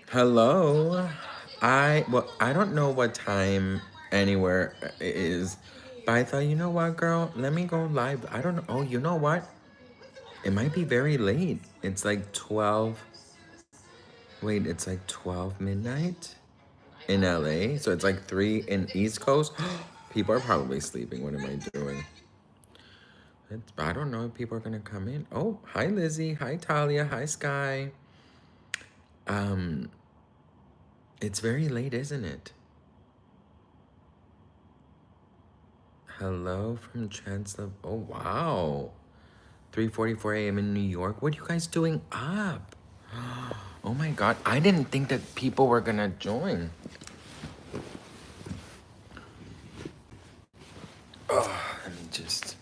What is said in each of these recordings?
Hello. I don't know what time anywhere it is, but I thought, you know what, girl? Let me go live. I don't know. Oh, you know what? It might be very late. It's like 12. Wait, it's like 12 midnight in LA. So it's like 3 in East Coast. People are probably sleeping. What am I doing? I don't know if people are gonna come in. Oh, hi Lizzie. Hi Talia. Hi Sky. Um, it's very late, isn't it? Hello from Chancellor. Oh wow. 3:44 a.m. in New York. What are you guys doing up? Oh my god. I didn't think that people were gonna join. Let me just.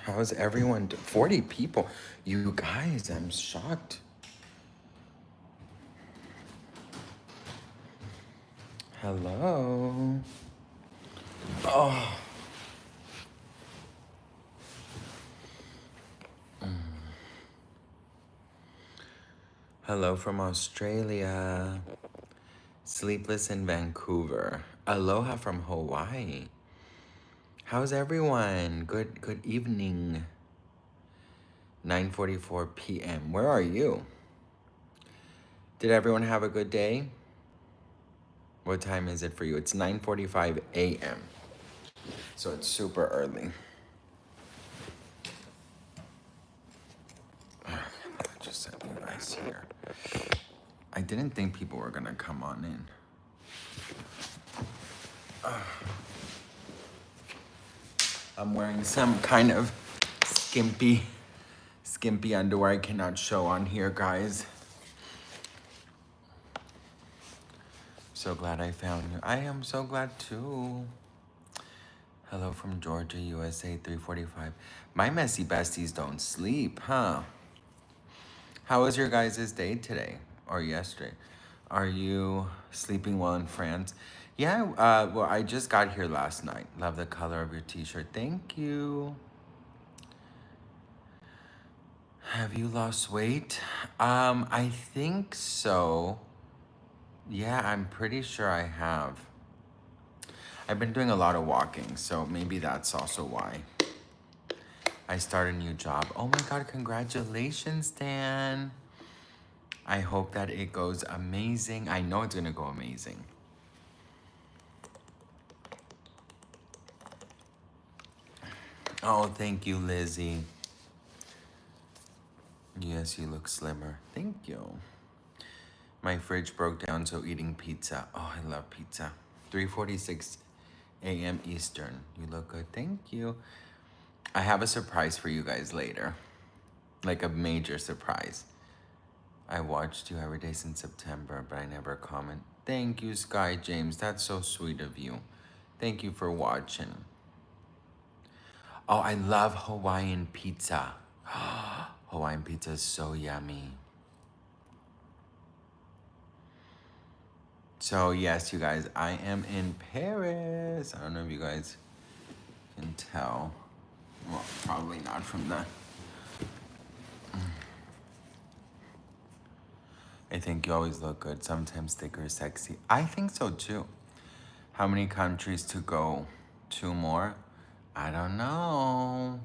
How's everyone? 40 people. You guys, I'm shocked. Hello. Oh. Hello from Australia. Sleepless in Vancouver. Aloha from Hawaii. How's everyone? Good evening. 9:44 p.m. Where are you? Did everyone have a good day? What time is it for you? It's 9:45 a.m. So it's super early. Just set you guys here. I didn't think people were gonna come on in. I'm wearing some kind of skimpy underwear I cannot show on here, guys. So glad I found you. I am so glad too. Hello from Georgia, USA, 3:45. My messy besties don't sleep, huh? How was your guys' day today or yesterday? Are you sleeping well in France? Yeah, well, I just got here last night. Love the color of your t-shirt. Thank you. Have you lost weight? I think so. Yeah, I'm pretty sure I have. I've been doing a lot of walking, so maybe that's also why. I started a new job. Oh my God, congratulations, Dan. I hope that it goes amazing. I know it's gonna go amazing. Oh, thank you, Lizzie. Yes, you look slimmer. Thank you. My fridge broke down, so eating pizza. Oh, I love pizza. 3:46 a.m. Eastern. You look good. Thank you. I have a surprise for you guys later. Like a major surprise. I watched you every day since September, but I never comment. Thank you, Sky James. That's so sweet of you. Thank you for watching. Oh, I love Hawaiian pizza. Hawaiian pizza is so yummy. So yes, you guys, I am in Paris. I don't know if you guys can tell. Well, probably not from the... I think you always look good. Sometimes thicker, sexy. I think so too. How many countries to go? 2 more? I don't know.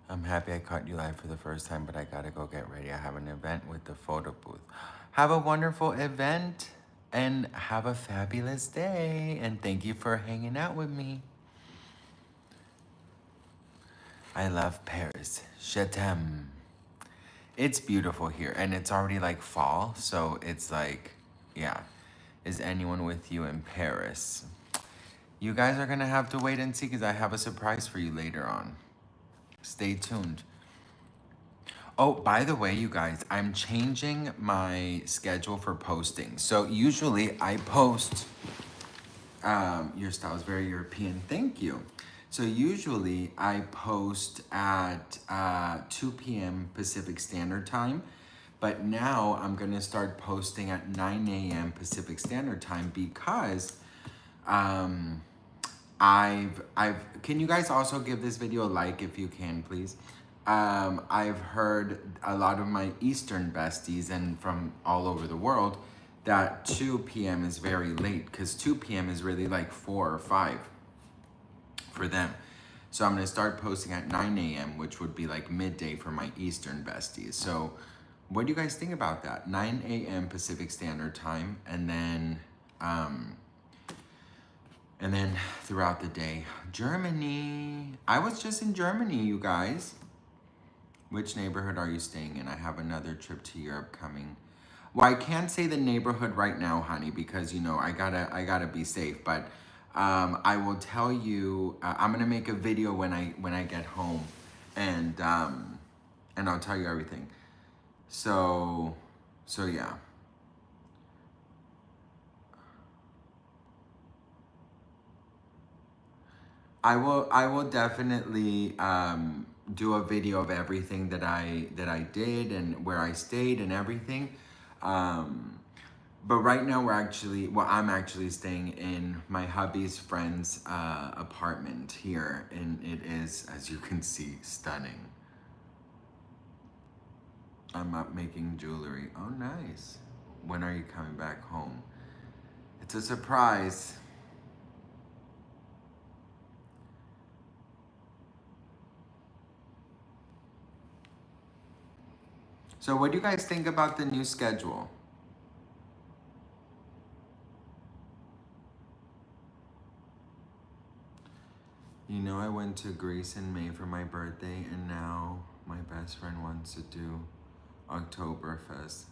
I'm happy I caught you live for the first time, but I gotta go get ready. I have an event with the photo booth. Have a wonderful event and have a fabulous day. And thank you for hanging out with me. I love Paris. Je t'aime. It's beautiful here and it's already like fall. So it's like, yeah. Is anyone with you in Paris? You guys are gonna have to wait and see because I have a surprise for you later on. Stay tuned. Oh, by the way, you guys, I'm changing my schedule for posting. So usually I post, your style is very European, thank you. So usually I post at 2 p.m. Pacific Standard Time, but now I'm gonna start posting at 9 a.m. Pacific Standard Time because can you guys also give this video a like if you can, please? I've heard a lot of my Eastern besties and from all over the world that 2 p.m. is very late because 2 p.m. is really like 4 or 5 for them. So I'm gonna start posting at 9 a.m., which would be like midday for my Eastern besties. So what do you guys think about that? 9 a.m. Pacific Standard Time, and then throughout the day, Germany. I was just in Germany, you guys. Which neighborhood are you staying in? I have another trip to Europe coming. Well, I can't say the neighborhood right now, honey, because you know I gotta be safe. But I will tell you. I'm gonna make a video when I get home, and I'll tell you everything. So yeah. I will definitely do a video of everything that I did and where I stayed and everything. But right now I'm actually staying in my hubby's friend's apartment here, and it is, as you can see, stunning. I'm up making jewelry. Oh, nice. When are you coming back home? It's a surprise. So what do you guys think about the new schedule? You know, I went to Greece in May for my birthday, and now my best friend wants to do Oktoberfest.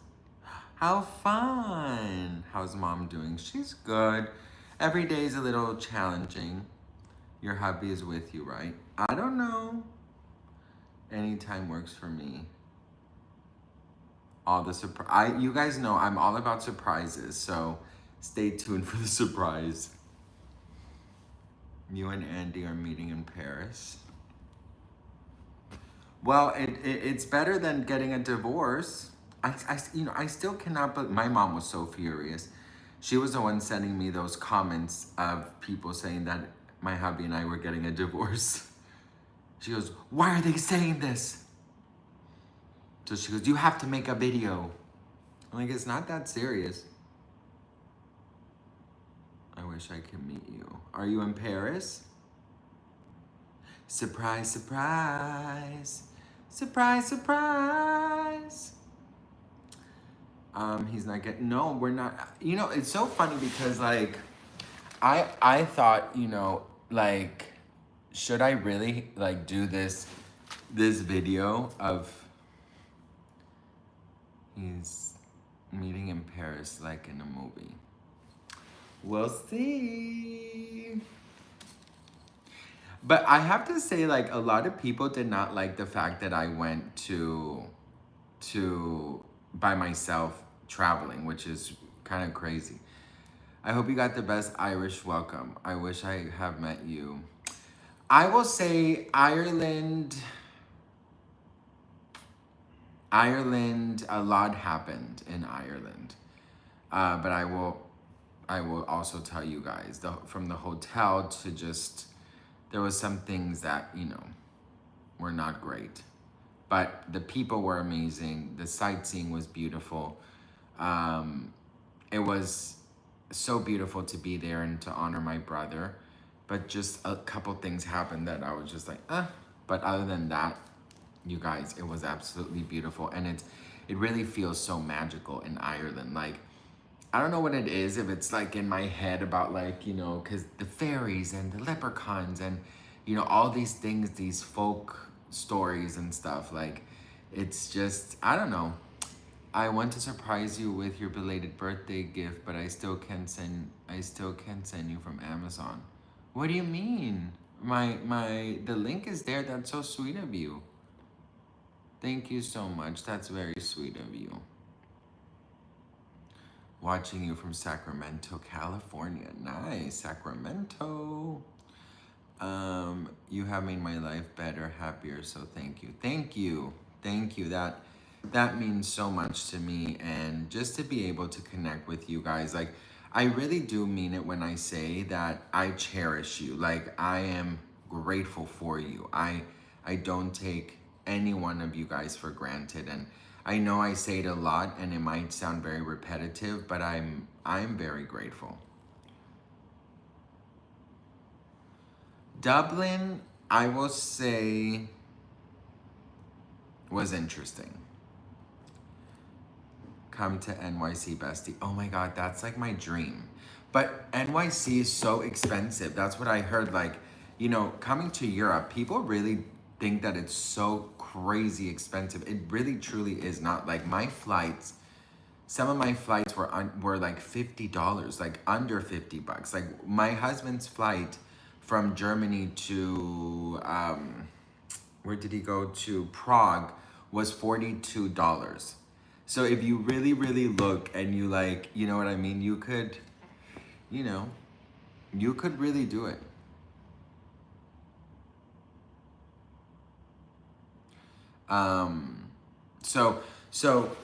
How fun! How's mom doing? She's good. Every day is a little challenging. Your hubby is with you, right? I don't know. Anytime works for me. All the surprise. You guys know I'm all about surprises, so stay tuned for the surprise. You and Andy are meeting in Paris. Well, it's better than getting a divorce. I still cannot, but my mom was so furious. She was the one sending me those comments of people saying that my hubby and I were getting a divorce. She goes, why are they saying this? So she goes, you have to make a video. I'm like, it's not that serious. I wish I could meet you. Are you in Paris? Surprise, surprise. Surprise, surprise. He's not getting, no, we're not. You know, it's so funny because like, I thought, you know, like, should I really like do this video of he's meeting in Paris like in a movie? We'll see. But I have to say, like, a lot of people did not like the fact that I went to by myself traveling, which is kind of crazy. I hope you got the best Irish welcome. I wish I have met you. I will say Ireland, a lot happened in Ireland. But I will also tell you guys, from the hotel to just, there was some things that, you know, were not great. But the people were amazing. The sightseeing was beautiful. It was so beautiful to be there and to honor my brother. But just a couple things happened that I was just like, But other than that, you guys, it was absolutely beautiful. And it really feels so magical in Ireland. Like, I don't know what it is, if it's like in my head about like, you know, because the fairies and the leprechauns and, you know, all these things, these folk stories and stuff, like, it's just, I don't know. I want to surprise you with your belated birthday gift, but I still can't send you from Amazon. What do you mean? The link is there. That's so sweet of you. Thank you so much. That's very sweet of you. Watching you from Sacramento, California. Nice, Sacramento. You have made my life better, happier, so thank you. Thank you. Thank you. That means so much to me, and just to be able to connect with you guys. Like, I really do mean it when I say that I cherish you. Like I am grateful for you. I don't take any one of you guys for granted, and I know I say it a lot and it might sound very repetitive, but I'm very grateful. Dublin, I will say, was interesting. Come to NYC, bestie. Oh my God, that's like my dream. But NYC is so expensive. That's what I heard. Like, you know, coming to Europe, people really think that it's so crazy expensive. It really truly is not. Like my flights, some of my flights were like $50, like under $50. Like my husband's flight from Germany to where did he go to Prague was $42. So if you really, really look and you like, you know what I mean, you could, you know, you could really do it. Um, so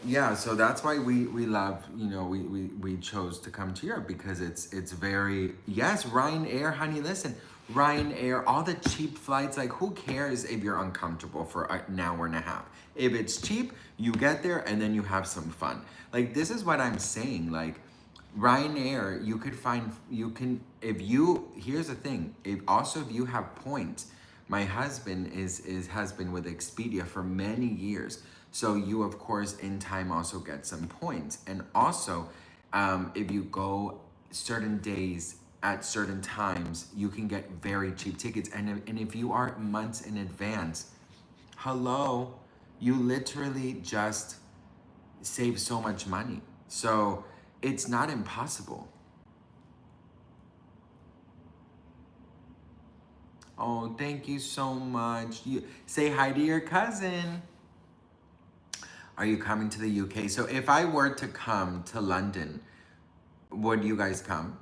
yeah, so that's why we love, you know, we chose to come to Europe because it's very, yes, Ryanair, honey, listen, Ryanair, all the cheap flights, like who cares if you're uncomfortable for an hour and a half? If it's cheap, you get there and then you have some fun. Like this is what I'm saying, like Ryanair, you could find, you can, if you, here's the thing, if you have points, my husband has been with Expedia for many years. So you of course in time also get some points. And also, if you go certain days at certain times, you can get very cheap tickets. And if you are months in advance, hello, you literally just save so much money. So it's not impossible. Oh, thank you so much. You say hi to your cousin. Are you coming to the UK? So if I were to come to London, would you guys come?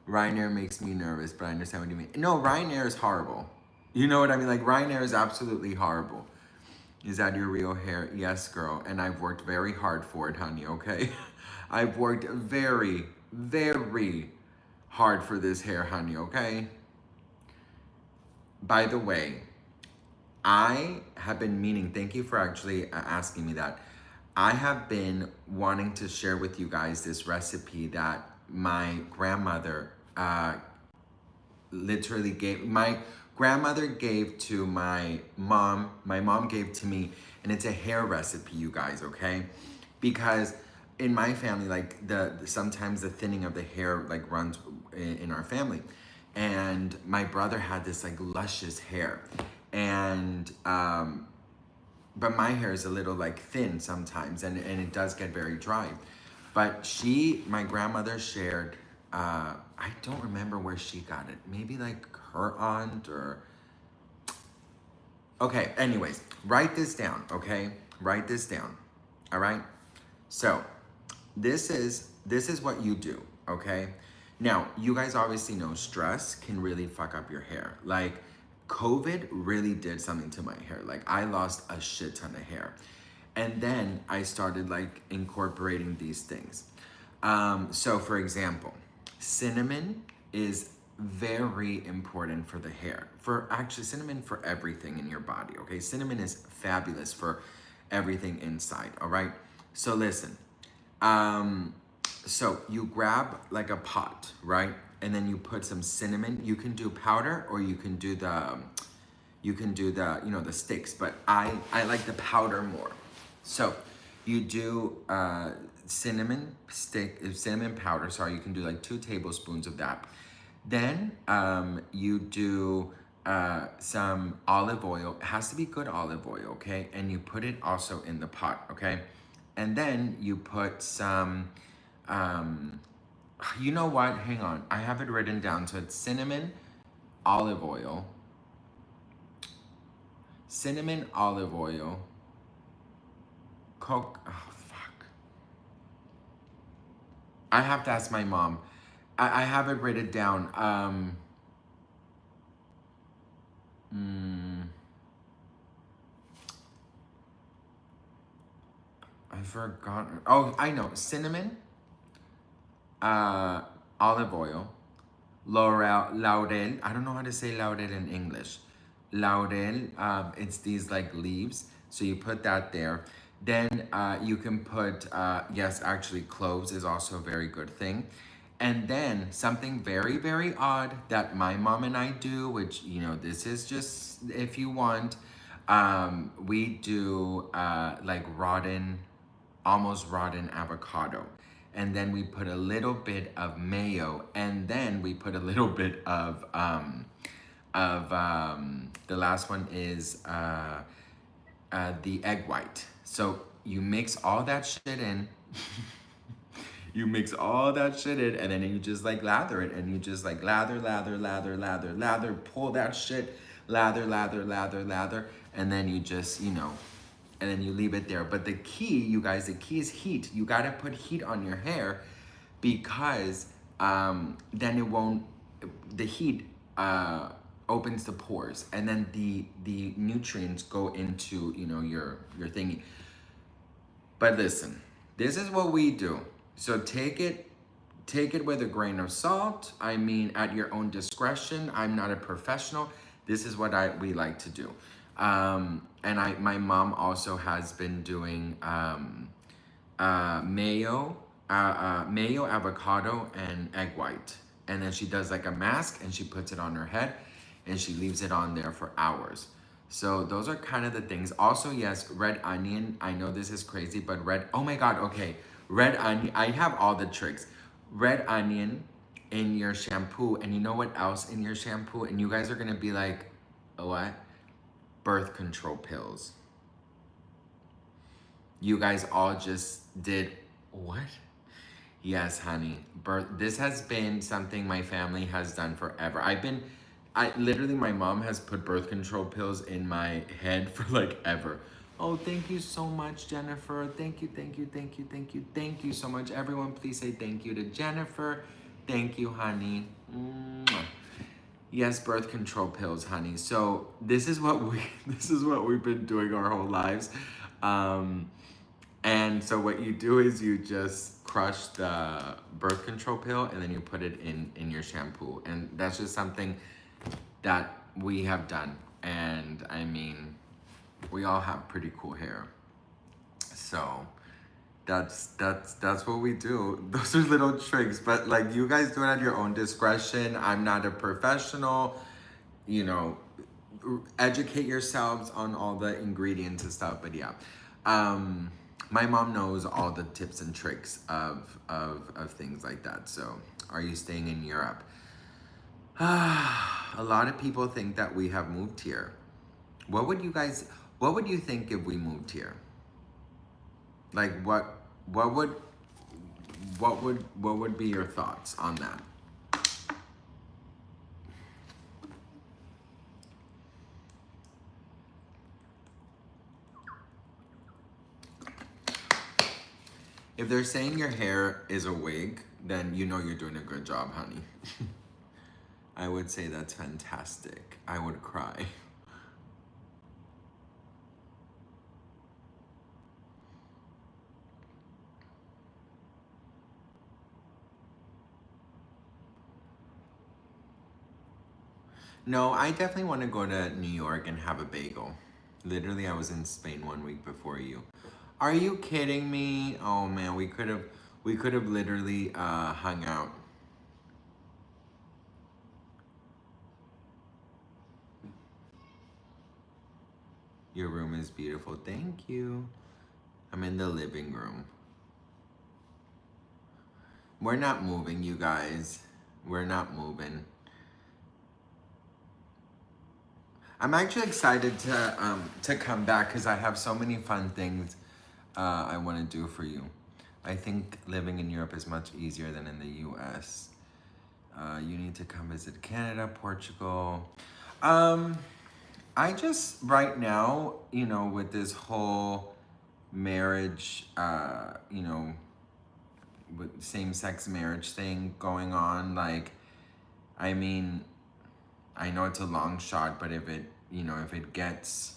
Ryanair makes me nervous, but I understand what you mean. No, Ryanair is horrible. You know what I mean? Like Ryanair is absolutely horrible. Is that your real hair? Yes, girl. And I've worked very hard for it, honey, okay? I've worked very, very hard for this hair, honey, okay? By the way, I have been meaning, thank you for actually asking me that. I have been wanting to share with you guys this recipe that my grandmother literally gave, my grandmother gave to my mom gave to me, and it's a hair recipe, you guys, okay? Because in my family, like sometimes the thinning of the hair like runs in our family. And my brother had this like luscious hair. And but my hair is a little like thin sometimes, and it does get very dry. But my grandmother shared, I don't remember where she got it. Maybe like her aunt or, okay, anyways, write this down, okay? Write this down, all right? So this is what you do, okay? Now, you guys obviously know stress can really fuck up your hair. Like COVID really did something to my hair. Like I lost a shit ton of hair. And then I started like incorporating these things. So for example, cinnamon is very important for the hair. For actually cinnamon for everything in your body, okay? Cinnamon is fabulous for everything inside, all right? So listen, um, so you grab like a pot, right? And then you put some cinnamon. You can do powder or you can do the, you know, the sticks, but I like the powder more. So you do cinnamon powder, sorry, you can do like 2 tablespoons of that. Then you do some olive oil. It has to be good olive oil, okay? And you put it also in the pot, okay? And then you put some, you know what? Hang on. I have it written down. So it's olive oil, cinnamon, olive oil, Coke. Oh, fuck. I have to ask my mom. I have it written down. Mm, I forgot. Oh, I know. Cinnamon, uh, olive oil, laurel. I don't know how to say laurel in English. Laurel, it's these like leaves. So you put that there. Then you can put, yes, actually cloves is also a very good thing. And then something very, very odd that my mom and I do, which, you know, this is just if you want, we do like almost rotten avocado. And then we put a little bit of mayo, and then we put a little bit the last one is the egg white. So you mix all that shit in. You mix all that shit in, and then you just like lather it, and you just like lather, pull that shit, lather, and then you just, you know, and then you leave it there. But the key, you guys, the key is heat. You gotta put heat on your hair because then it won't, the heat opens the pores, and then the nutrients go into, you know, your thingy. But listen, this is what we do. So take it with a grain of salt. I mean, at your own discretion. I'm not a professional. This is what we like to do. And my mom also has been doing mayo, avocado, and egg white. And then she does like a mask and she puts it on her head and she leaves it on there for hours. So those are kind of the things. Also, yes, red onion. I know this is crazy, but oh my God, okay. Red onion, I have all the tricks. Red onion in your shampoo, and you know what else in your shampoo? And you guys are gonna be like, what? Birth control pills. You guys all just did what? Yes, honey. This has been something my family has done forever. I literally, my mom has put birth control pills in my head for like ever. Oh, thank you so much, Jennifer. Thank you so much. Everyone, please say thank you to Jennifer. Thank you, honey. Mwah. Yes, birth control pills, honey. So this is what this is what we've been doing our whole lives. And so what you do is you just crush the birth control pill and then you put it in your shampoo. And that's just something that we have done. And I mean, we all have pretty cool hair. So that's what we do. Those are little tricks, but like you guys do it at your own discretion. I'm not a professional, you know, educate yourselves on all the ingredients and stuff. But yeah, my mom knows all the tips and tricks of things like that. So are you staying in Europe? A lot of people think that we have moved here. What would you think if we moved here? Like what would be your thoughts on that? If they're saying your hair is a wig, then you know you're doing a good job, honey. I would say that's fantastic. I would cry. No, I definitely want to go to New York and have a bagel. Literally, I was in Spain 1 week before you. Are you kidding me? Oh man, we could have literally hung out. Your room is beautiful. Thank you. I'm in the living room. We're not moving, you guys. We're not moving. I'm actually excited to come back because I have so many fun things I want to do for you. I think living in Europe is much easier than in the US. You need to come visit Canada, Portugal. I just, right now, you know, with this whole marriage, you know, with same-sex marriage thing going on, like, I mean, I know it's a long shot, but if it, you know, if it gets,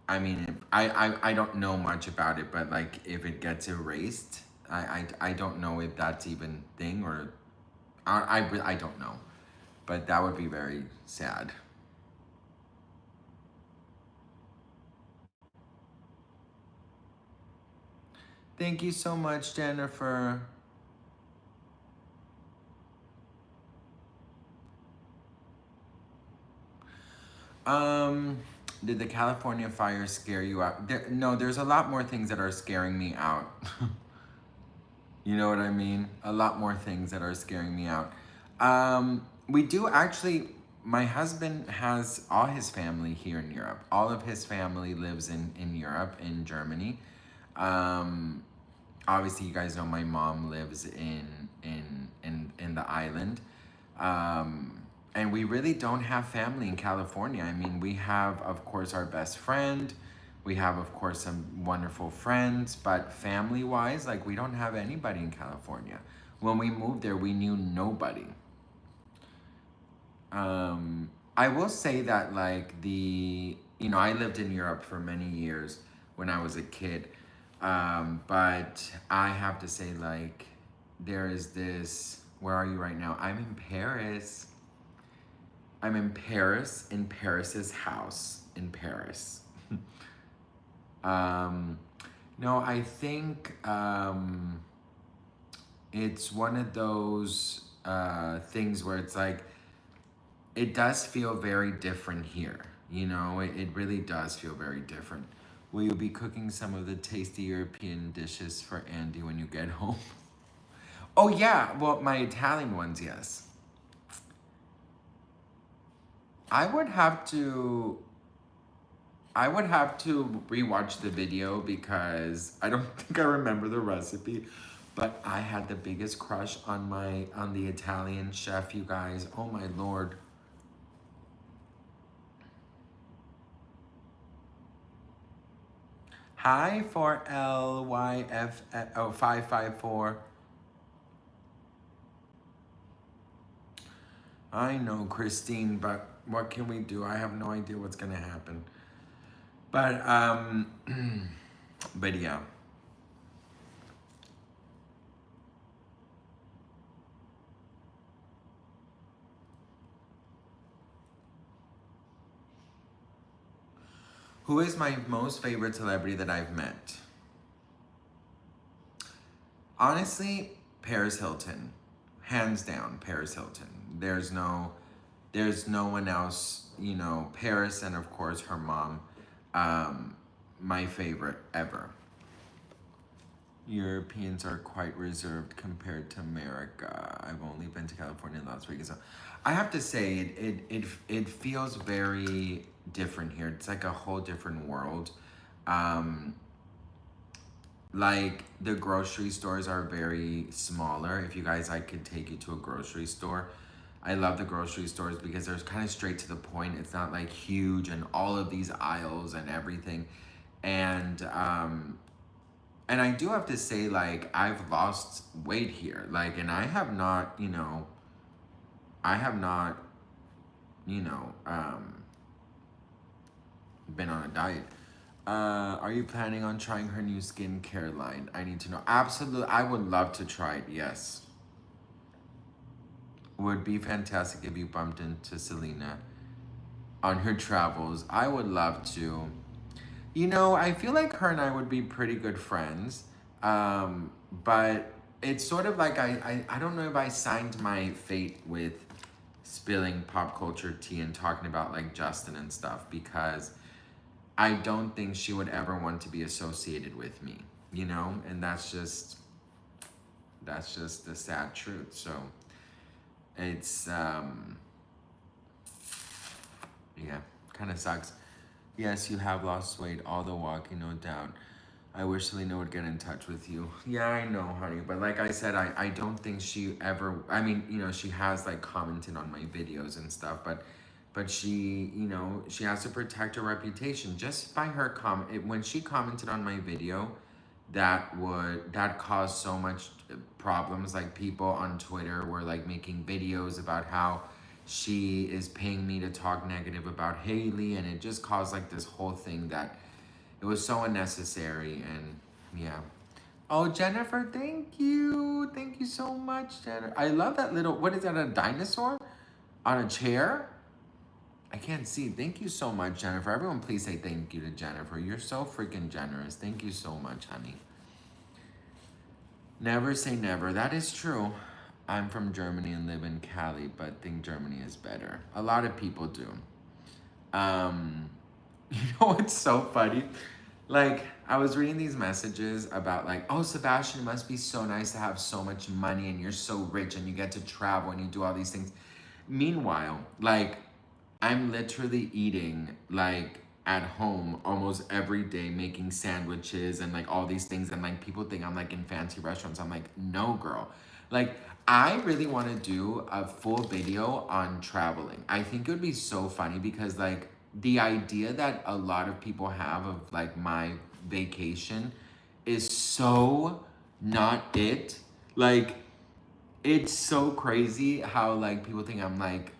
I mean, I don't know much about it, but like if it gets erased, I don't know if that's even thing or I don't know, but that would be very sad. Thank you so much, Jennifer. Um, did the California fire scare you out? No, there's a lot more things that are scaring me out. You know what I mean? A lot more things that are scaring me out. We do actually, my husband has all his family here in Europe. All of his family lives in Europe, in Germany. Um, Obviously, you guys know my mom lives in the island. Um, and we really don't have family in California. I mean, we have, of course, our best friend. We have, of course, some wonderful friends, but family wise, like, we don't have anybody in California. When we moved there, we knew nobody. I will say that, like, I lived in Europe for many years when I was a kid. But I have to say, like, there is this, where are you right now? I'm in Paris. I'm in Paris's house in Paris. um, no, I think it's one of those things where it's like, it does feel very different here. It really does feel very different. Will you be cooking some of the tasty European dishes for Andy when you get home? Oh, yeah. Well, my Italian ones, yes. I would have to I would have to rewatch the video because I don't think I remember the recipe, but I had the biggest crush on the Italian chef, you guys. Oh my lord. Hi for LYF 554. I know, Christine, but what can we do? I have no idea what's gonna happen. But but yeah. Who is my most favorite celebrity that I've met? Honestly, Paris Hilton. Hands down, Paris Hilton. There's no one else, Paris and of course her mom, um, my favorite ever. Europeans are quite reserved compared to America. I've only been to California and Las Vegas. So I have to say it feels very different here. It's like a whole different world. Um, like the grocery stores are very smaller. If you guys, I could take you to a grocery store. I love the grocery stores because they're kind of straight to the point. It's not like huge and all of these aisles and everything. And I do have to say, like, I've lost weight here. Like, and I have not, I have not, you know, um, been on a diet. Are you planning on trying her new skincare line? I need to know. Absolutely. I would love to try it. Yes. Would be fantastic if you bumped into Selena on her travels. I would love to. I feel like her and I would be pretty good friends. But it's sort of like I don't know if I signed my fate with spilling pop culture tea and talking about like Justin and stuff because I don't think she would ever want to be associated with me, and that's just the sad truth. So it's yeah, kind of sucks. Yes, you have lost weight, all the walking, no doubt. I wish Selena would get in touch with you. Yeah, I know, honey. But like I said, I don't think she ever, I mean, she has like commented on my videos and stuff, but she, she has to protect her reputation just by her comment. When she commented on my video, that caused so much problems. Like people on Twitter were like making videos about how she is paying me to talk negative about Haley, and it just caused like this whole thing that it was so unnecessary. And yeah, Oh, Jennifer, thank you. Thank you so much, Jennifer. I love that little, what is that, a dinosaur on a chair? I can't see. Thank you so much, Jennifer. Everyone, please say thank you to Jennifer. You're so freaking generous. Thank you so much, honey. Never say never. That is true. I'm from Germany and live in Cali, but think Germany is better. A lot of people do. Um, you know what's so funny? Like, I was reading these messages about, like, oh, Sebastian, it must be so nice to have so much money and you're so rich and you get to travel and you do all these things. Meanwhile, like, I'm literally eating, like, at home almost every day, making sandwiches and, like, all these things. And, like, people think I'm, like, in fancy restaurants. I'm like, no, girl. Like, I really want to do a full video on traveling. I think it would be so funny because, like, the idea that a lot of people have of, like, my vacation is so not it. Like, it's so crazy how, like, people think I'm, like,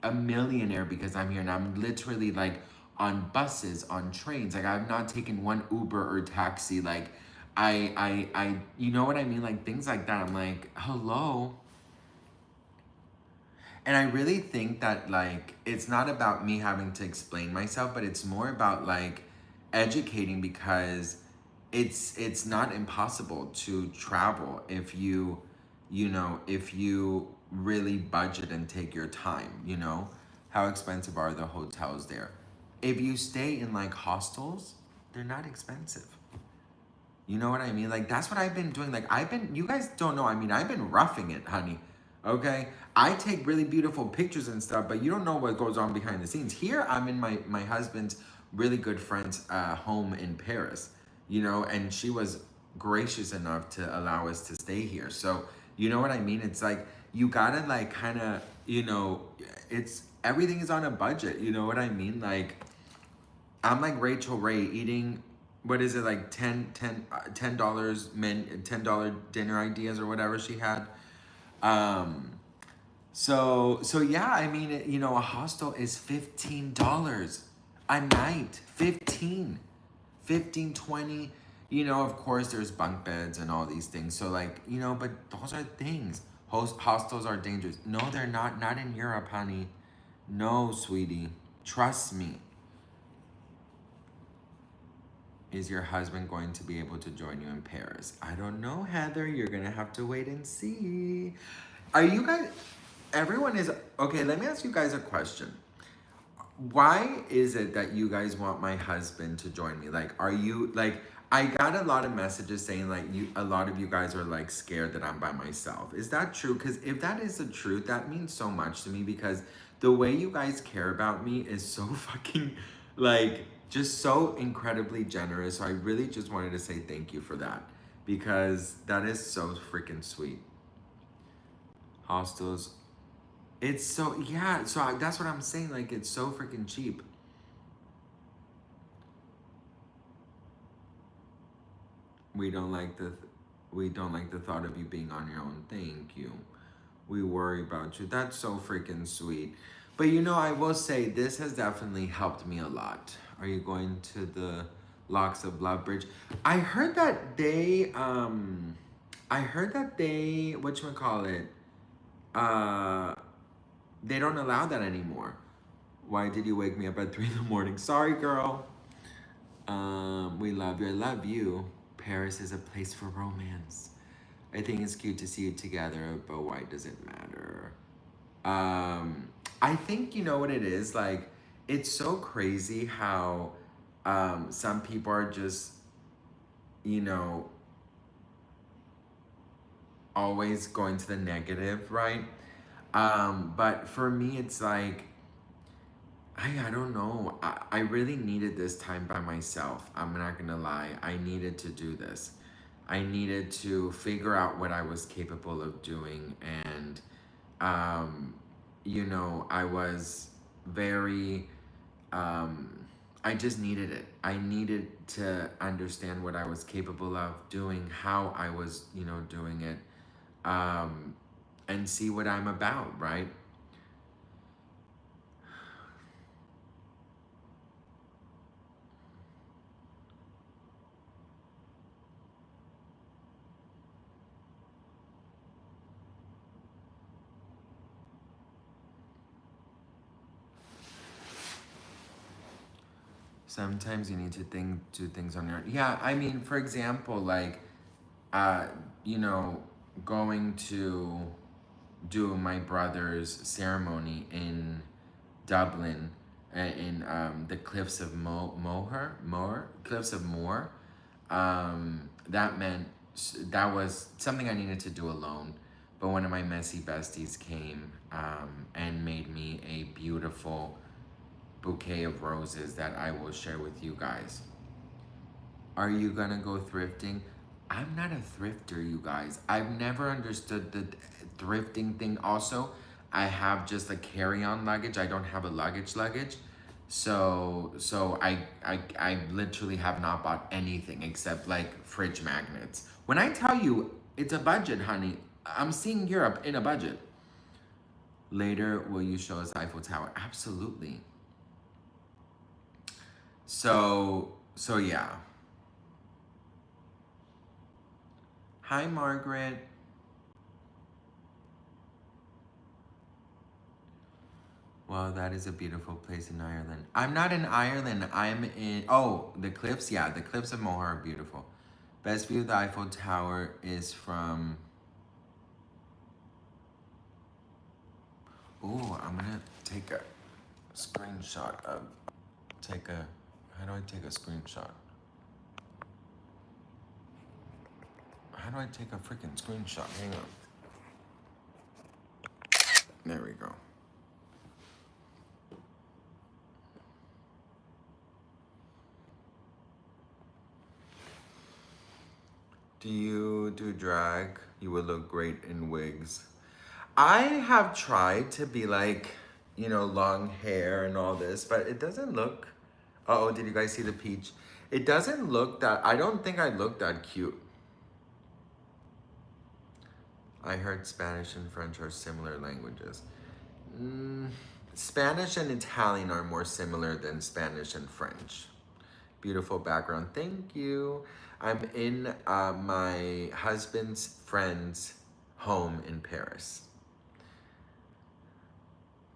a millionaire because I'm here, and I'm literally, like, on buses, on trains. Like, I've not taken one Uber or taxi. Like, you know what I mean? Like, things like that. I'm like, hello. And I really think that, like, it's not about me having to explain myself, but it's more about, like, educating, because it's not impossible to travel if if you really budget and take your time. How expensive are the hotels there? If you stay in, like, hostels, they're not expensive. You know what I mean? Like, that's what I've been doing. Like, you guys don't know. I mean, I've been roughing it, honey. Okay? I take really beautiful pictures and stuff, but you don't know what goes on behind the scenes. Here, I'm in my husband's really good friend's home in Paris, and she was gracious enough to allow us to stay here. So, you know what I mean? It's like, you gotta, like, kind of, everything is on a budget. You know what I mean? Like, I'm like Rachel Ray eating, what is it, like $10 $10 dinner ideas or whatever she had. Um, so yeah, I mean, a hostel is $15 a night. 15, 20. Of course, there's bunk beds and all these things. So, like, but those are things. Hostels are dangerous. No, they're not. Not in Europe, honey. No, sweetie. Trust me. Is your husband going to be able to join you in Paris? I don't know, Heather. You're going to have to wait and see. Are you guys, everyone is, okay, let me ask you guys a question. Why is it that you guys want my husband to join me? Like, are you, like, I got a lot of messages saying, like, a lot of you guys are, like, scared that I'm by myself. Is that true? Because if that is the truth, that means so much to me, because the way you guys care about me is so fucking, like, just so incredibly generous. So I really just wanted to say thank you for that, because that is so freaking sweet. Hostels. It's so, yeah, so that's what I'm saying. Like, it's so freaking cheap. We don't like the we don't like the thought of you being on your own. Thank you. We worry about you. That's so freaking sweet. But I will say this has definitely helped me a lot. Are you going to the Locks of Love Bridge? I heard that they whatchamacallit, uh they don't allow that anymore. Why did you wake me up at 3 in the morning? Sorry, girl. We love you. I love you. Paris is a place for romance. I think it's cute to see you together, but why does it matter? I think you know what it is. Like, it's so crazy how some people are just, you know, always going to the negative, right? But for me, it's like, I don't know. I really needed this time by myself. I'm not gonna lie. I needed to do this. I needed to figure out what I was capable of doing. And, um, I was very, I just needed it. I needed to understand what I was capable of doing, how I was, doing it, um, and see what I'm about, right? Sometimes you need to do things on your own. Yeah, I mean, for example, like, uh, you know, going to do my brother's ceremony in Dublin, in the Cliffs of Cliffs of Moher. That meant that was something I needed to do alone. But one of my messy besties came and made me a beautiful bouquet of roses that I will share with you guys. Are you gonna go thrifting? I'm not a thrifter, you guys. I've never understood the thrifting thing. Also, I have just a carry-on luggage. I don't have a luggage. So I literally have not bought anything except like fridge magnets. When I tell you it's a budget, honey, I'm seeing Europe in a budget. Later, will you show us Eiffel Tower? Absolutely. So yeah. Hi, Margaret. Well, that is a beautiful place in Ireland. I'm not in Ireland. I'm in. Oh, the cliffs. Yeah, the cliffs of Moher are beautiful. Best view of the Eiffel Tower is from. Ooh, I'm gonna take a screenshot of. Take a. How do I take a screenshot? How do I take a freaking screenshot? Hang on. There we go. Do you do drag? You would look great in wigs. I have tried to be like, long hair and all this, but it doesn't look. Oh, did you guys see the peach? It doesn't look that. I don't think I look that cute. I heard Spanish and French are similar languages. Mm, Spanish and Italian are more similar than Spanish and French. Beautiful background. Thank you. I'm in my husband's friend's home in Paris.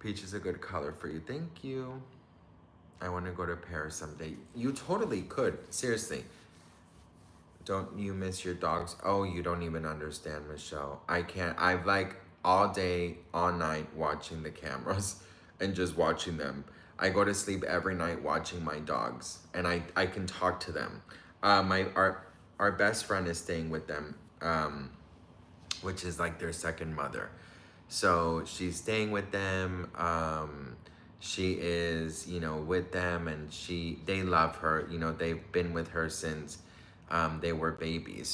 Peach is a good color for you. Thank you. I want to go to Paris someday. You totally could. Seriously. Don't you miss your dogs? Oh, you don't even understand, Michelle. I can't. I've like all day, all night watching the cameras and just watching them. I go to sleep every night watching my dogs, and I can talk to them. Our best friend is staying with them, which is like their second mother. So she's staying with them. She is, with them, and they love her. They've been with her since they were babies.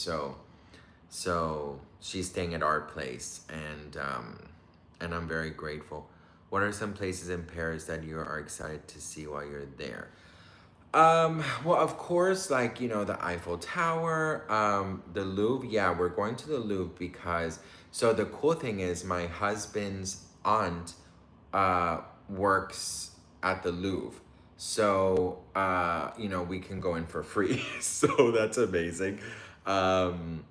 So she's staying at our place, and I'm very grateful. What are some places in Paris that you are excited to see while you're there? Well, of course, like, the Eiffel Tower, the Louvre. Yeah, we're going to the Louvre because, so the cool thing is my husband's aunt, works at the Louvre. So, we can go in for free. So that's amazing. Um,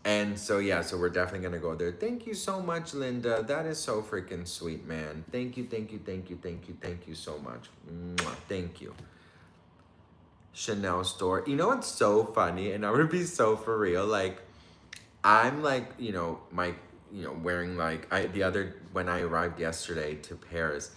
and so, yeah, so we're definitely going to go there. Thank you so much, Linda. That is so freaking sweet, man. Thank you, thank you, thank you, thank you, thank you so much. Mwah, thank you. Chanel store. What's so funny? And I would be so for real. Like, I'm like, wearing like, when I arrived yesterday to Paris,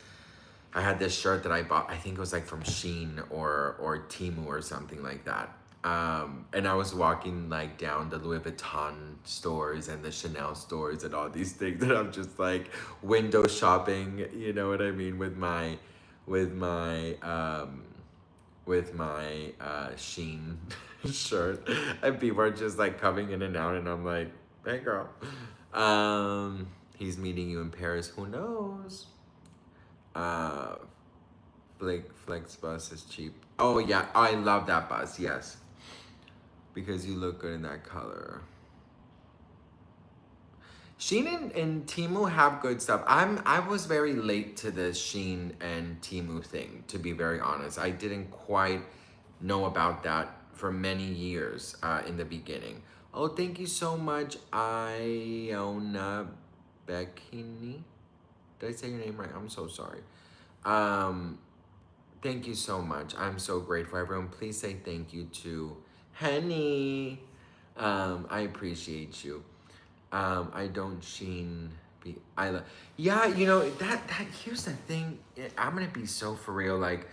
I had this shirt that I bought. I think it was like from Shein or Temu or something like that. And I was walking like down the Louis Vuitton stores and the Chanel stores and all these things, and I'm just like window shopping. You know what I mean, with my Sheen shirt, and people are just like coming in and out, and I'm like, hey girl. He's meeting you in Paris. Who knows? Uh, Flex bus is cheap. Oh yeah, I love that bus. Yes, because you look good in that color. Sheen and Temu have good stuff. I was very late to the Sheen and Temu thing, to be very honest. I didn't quite know about that for many years in the beginning. Oh, thank you so much, Iona Bekini. Did I say your name right? I'm so sorry. Thank you so much. I'm so grateful. Everyone, please say thank you to Henny. I appreciate you. I don't Sheen be yeah, you know, that here's the thing. I'm gonna be so for real. Like,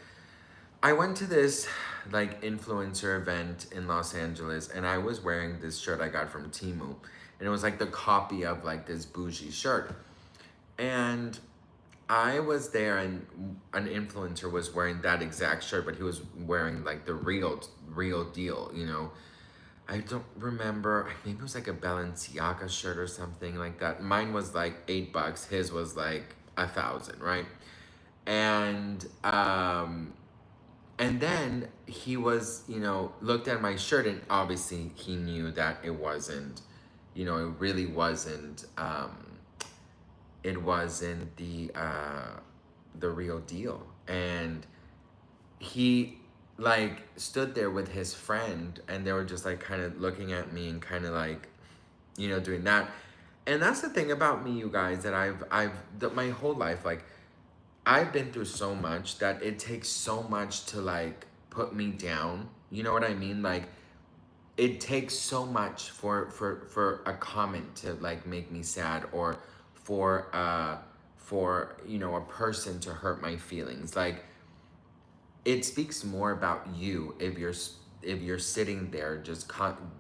I went to this like influencer event in Los Angeles and I was wearing this shirt I got from Temu. And it was like the copy of like this bougie shirt. And I was there and an influencer was wearing that exact shirt, but he was wearing like the real deal, you know. I don't remember. Maybe it was like a Balenciaga shirt or something like that. Mine was like $8. His was like 1,000, right? And and then he was, you know, looked at my shirt and obviously he knew that it wasn't, you know, it really wasn't. It wasn't the real deal, and he like stood there with his friend and they were just like kind of looking at me and kind of like, you know, doing that. And that's the thing about me, you guys, that my whole life, like, I've been through so much that it takes so much to like put me down, you know what I mean? Like, it takes so much for a comment to like make me sad, or for you know, a person to hurt my feelings. Like, it speaks more about you if you're sitting there just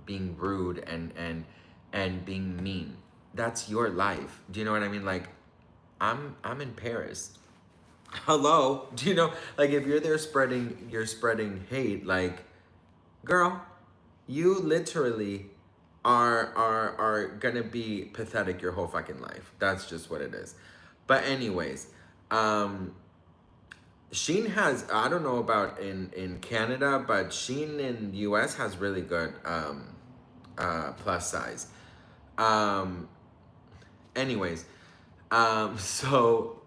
being rude and being mean. That's your life. Do you know what I mean? Like, I'm in Paris. Hello. Do you know, like, if you're there spreading hate, like, girl, you literally are gonna be pathetic your whole fucking life. That's just what it is. But anyways, um Sheen has, I don't know about in Canada, but Sheen in US has really good plus size. Um anyways, so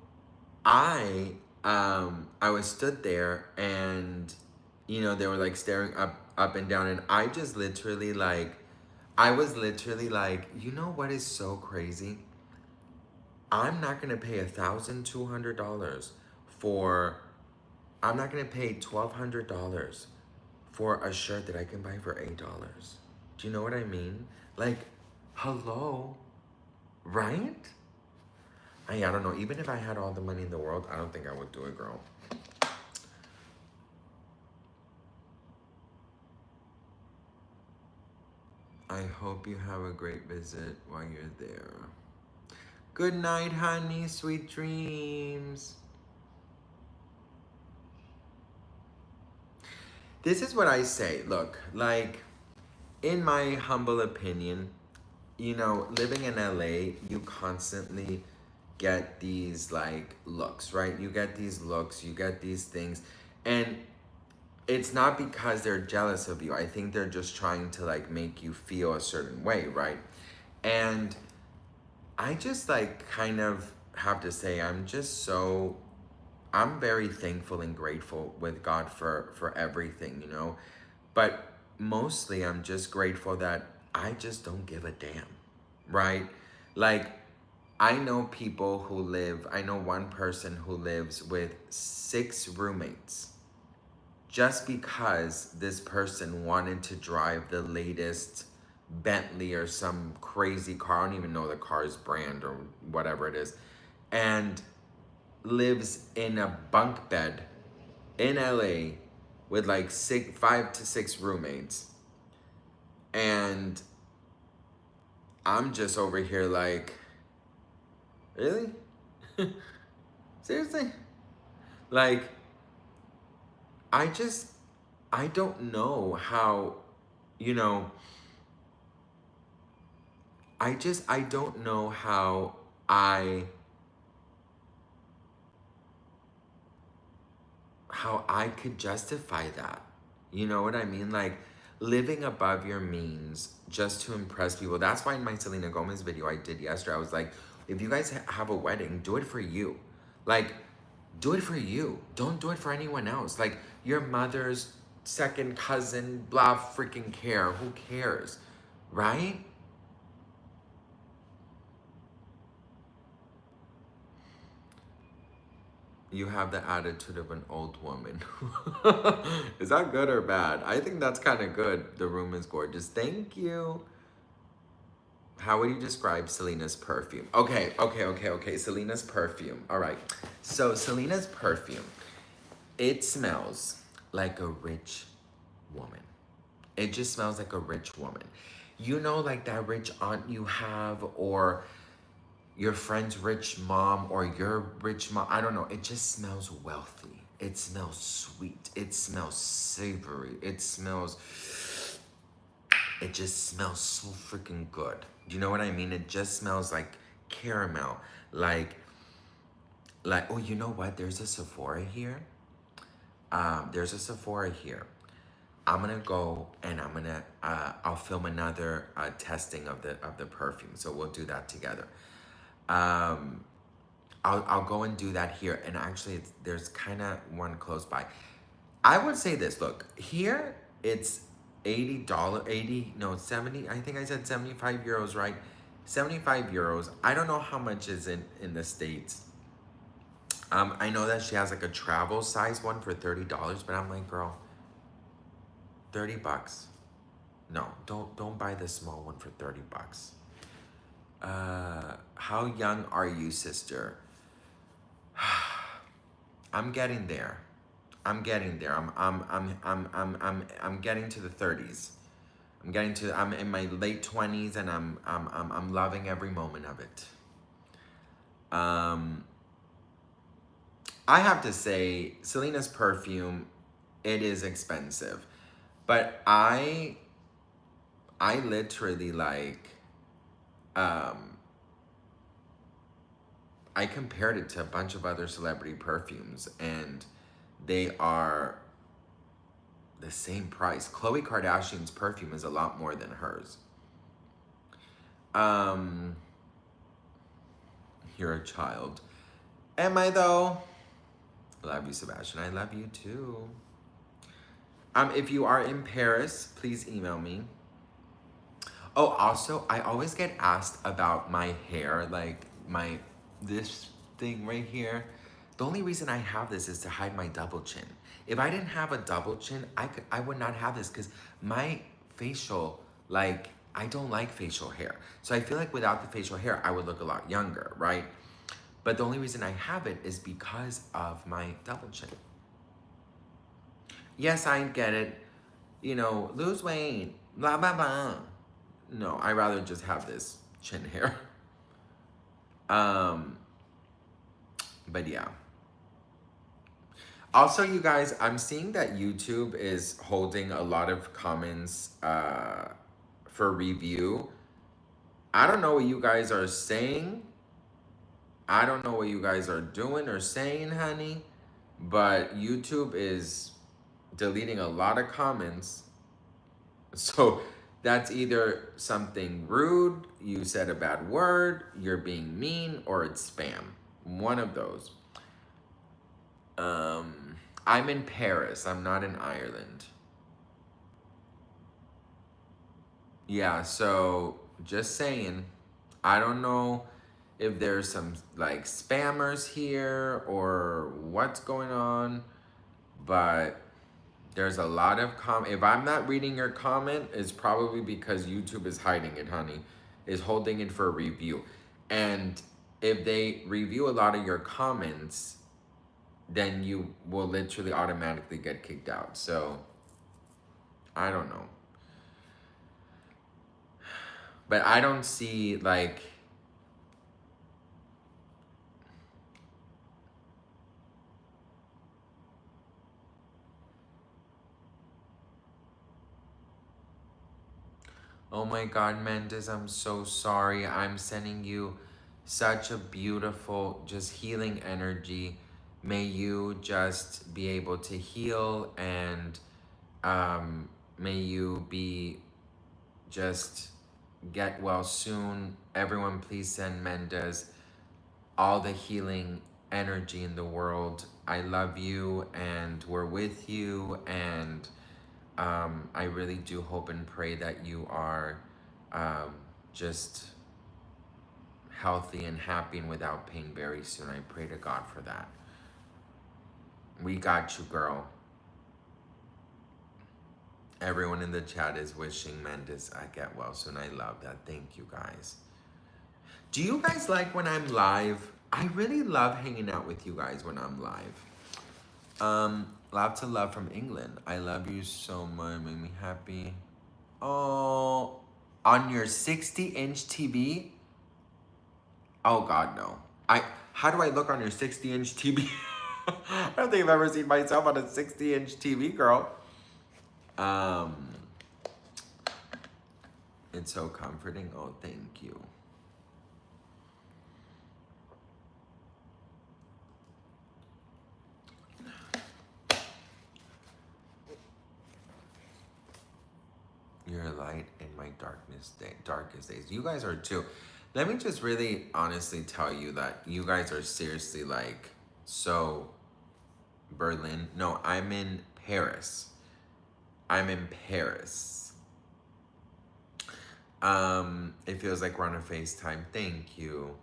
I was stood there and, you know, they were like staring up and down, and I just literally like, I was literally like, you know what is so crazy? I'm not gonna pay $1,200 for, I'm not gonna pay $1,200 for a shirt that I can buy for $8. Do you know what I mean? Like, hello, right? I don't know. Even if I had all the money in the world, I don't think I would do it, girl. I hope you have a great visit while you're there. Good night, honey. Sweet dreams. This is what I say. Look, like, in my humble opinion, you know, living in LA, you constantly get these like looks, right? You get these looks, you get these things. And it's not because they're jealous of you. I think they're just trying to like make you feel a certain way, right? And I just like kind of have to say I'm very thankful and grateful with God for everything, you know. But mostly I'm just grateful that I just don't give a damn, right? Like, I know one person who lives with 6 roommates just because this person wanted to drive the latest Bentley or some crazy car. I don't even know the car's brand or whatever it is. And lives in a bunk bed in LA with like 5 to 6 roommates. And I'm just over here like, really? Seriously? Like, I just, I don't know how, you know, I don't know how I could justify that. You know what I mean? Like, living above your means just to impress people. That's why in my Selena Gomez video I did yesterday, I was like, if you guys have a wedding, do it for you. Like, do it for you. Don't do it for anyone else. Like, your mother's second cousin, blah freaking care. Who cares? Right? You have the attitude of an old woman. Is that good or bad? I think that's kind of good. The room is gorgeous. Thank you. How would you describe Selena's perfume? Okay. Selena's perfume. All right. So Selena's perfume, it smells like a rich woman. It just smells like a rich woman. You know, like that rich aunt you have, or your friend's rich mom, or your rich mom. I don't know. It just smells wealthy. It smells sweet. It smells savory. It just smells so freaking good. Do you know what I mean? It just smells like caramel. Like, oh, you know what? There's a Sephora here. There's a Sephora here. I'm gonna go and I'll film another testing of the perfume. So we'll do that together. Um, I'll go and do that here. And actually, there's kind of one close by. I would say this. Look, here it's $80, 80, no, 70. I think I said 75 euros, right? 75 euros. I don't know how much is in the States. I know that she has like a travel size one for $30, but I'm like, girl, 30 bucks. No, don't buy the small one for 30 bucks. How young are you, sister? I'm getting there. I'm getting there. I'm getting to the 30s. I'm in my late 20s, and I'm loving every moment of it. I have to say, Selena's perfume, it is expensive. But I literally like, I compared it to a bunch of other celebrity perfumes, and they are the same price. Khloe Kardashian's perfume is a lot more than hers. You're a child. Am I though? Love you, Sebastian. I love you too. If you are in Paris, please email me. Oh, also, I always get asked about my hair, like this thing right here. The only reason I have this is to hide my double chin. If I didn't have a double chin, I would not have this, because my facial, like, I don't like facial hair. So I feel like without the facial hair, I would look a lot younger, right? But the only reason I have it is because of my double chin. Yes, I get it. You know, lose weight, blah, blah, blah. No, I rather just have this chin hair. But yeah. Also, you guys, I'm seeing that YouTube is holding a lot of comments for review. I don't know what you guys are saying. I don't know what you guys are doing or saying, honey. But YouTube is deleting a lot of comments. So that's either something rude, you said a bad word, you're being mean, or it's spam. One of those. I'm in Paris. I'm not in Ireland. Yeah, so just saying, I don't know if there's some like spammers here or what's going on, but there's a lot of if I'm not reading your comment, it's probably because YouTube is hiding it, honey. Is holding it for a review. And if they review a lot of your comments, then you will literally automatically get kicked out. So, I don't know. But I don't see, like, oh my God, Mendes, I'm so sorry. I'm sending you such a beautiful, just healing energy. May you just be able to heal, and may you be just get well soon. Everyone, please send Mendes all the healing energy in the world. I love you, and we're with you, and I really do hope and pray that you are just healthy and happy and without pain very soon. I pray to God for that. We got you, girl. Everyone in the chat is wishing Mendes I get well soon. I love that. Thank you, guys. Do you guys like when I'm live? I really love hanging out with you guys when I'm live. Lots of love from England. I love you so much. Make me happy. Oh, on your 60-inch TV? Oh God, no. How do I look on your 60-inch TV? I don't think I've ever seen myself on a 60-inch TV, girl. Um, it's so comforting. Oh, thank you. You're a light in my darkest days. You guys are too. Let me just really honestly tell you that you guys are seriously like so Berlin. No, I'm in Paris. I'm in Paris. It feels like we're on a FaceTime. Thank you.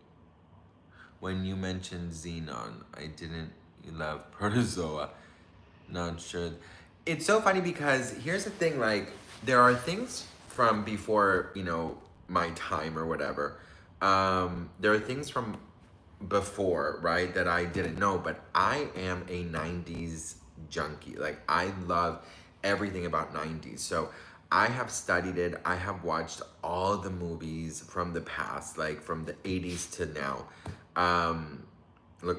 When you mentioned Xenon, I didn't love Protozoa. Not sure. It's so funny because here's the thing, like, there are things from before, my time or whatever. There are things from before, right, that I didn't know, but I am a 90s junkie. Like, I love everything about 90s. So I have studied it. I have watched all the movies from the past, like from the 80s to now. Look,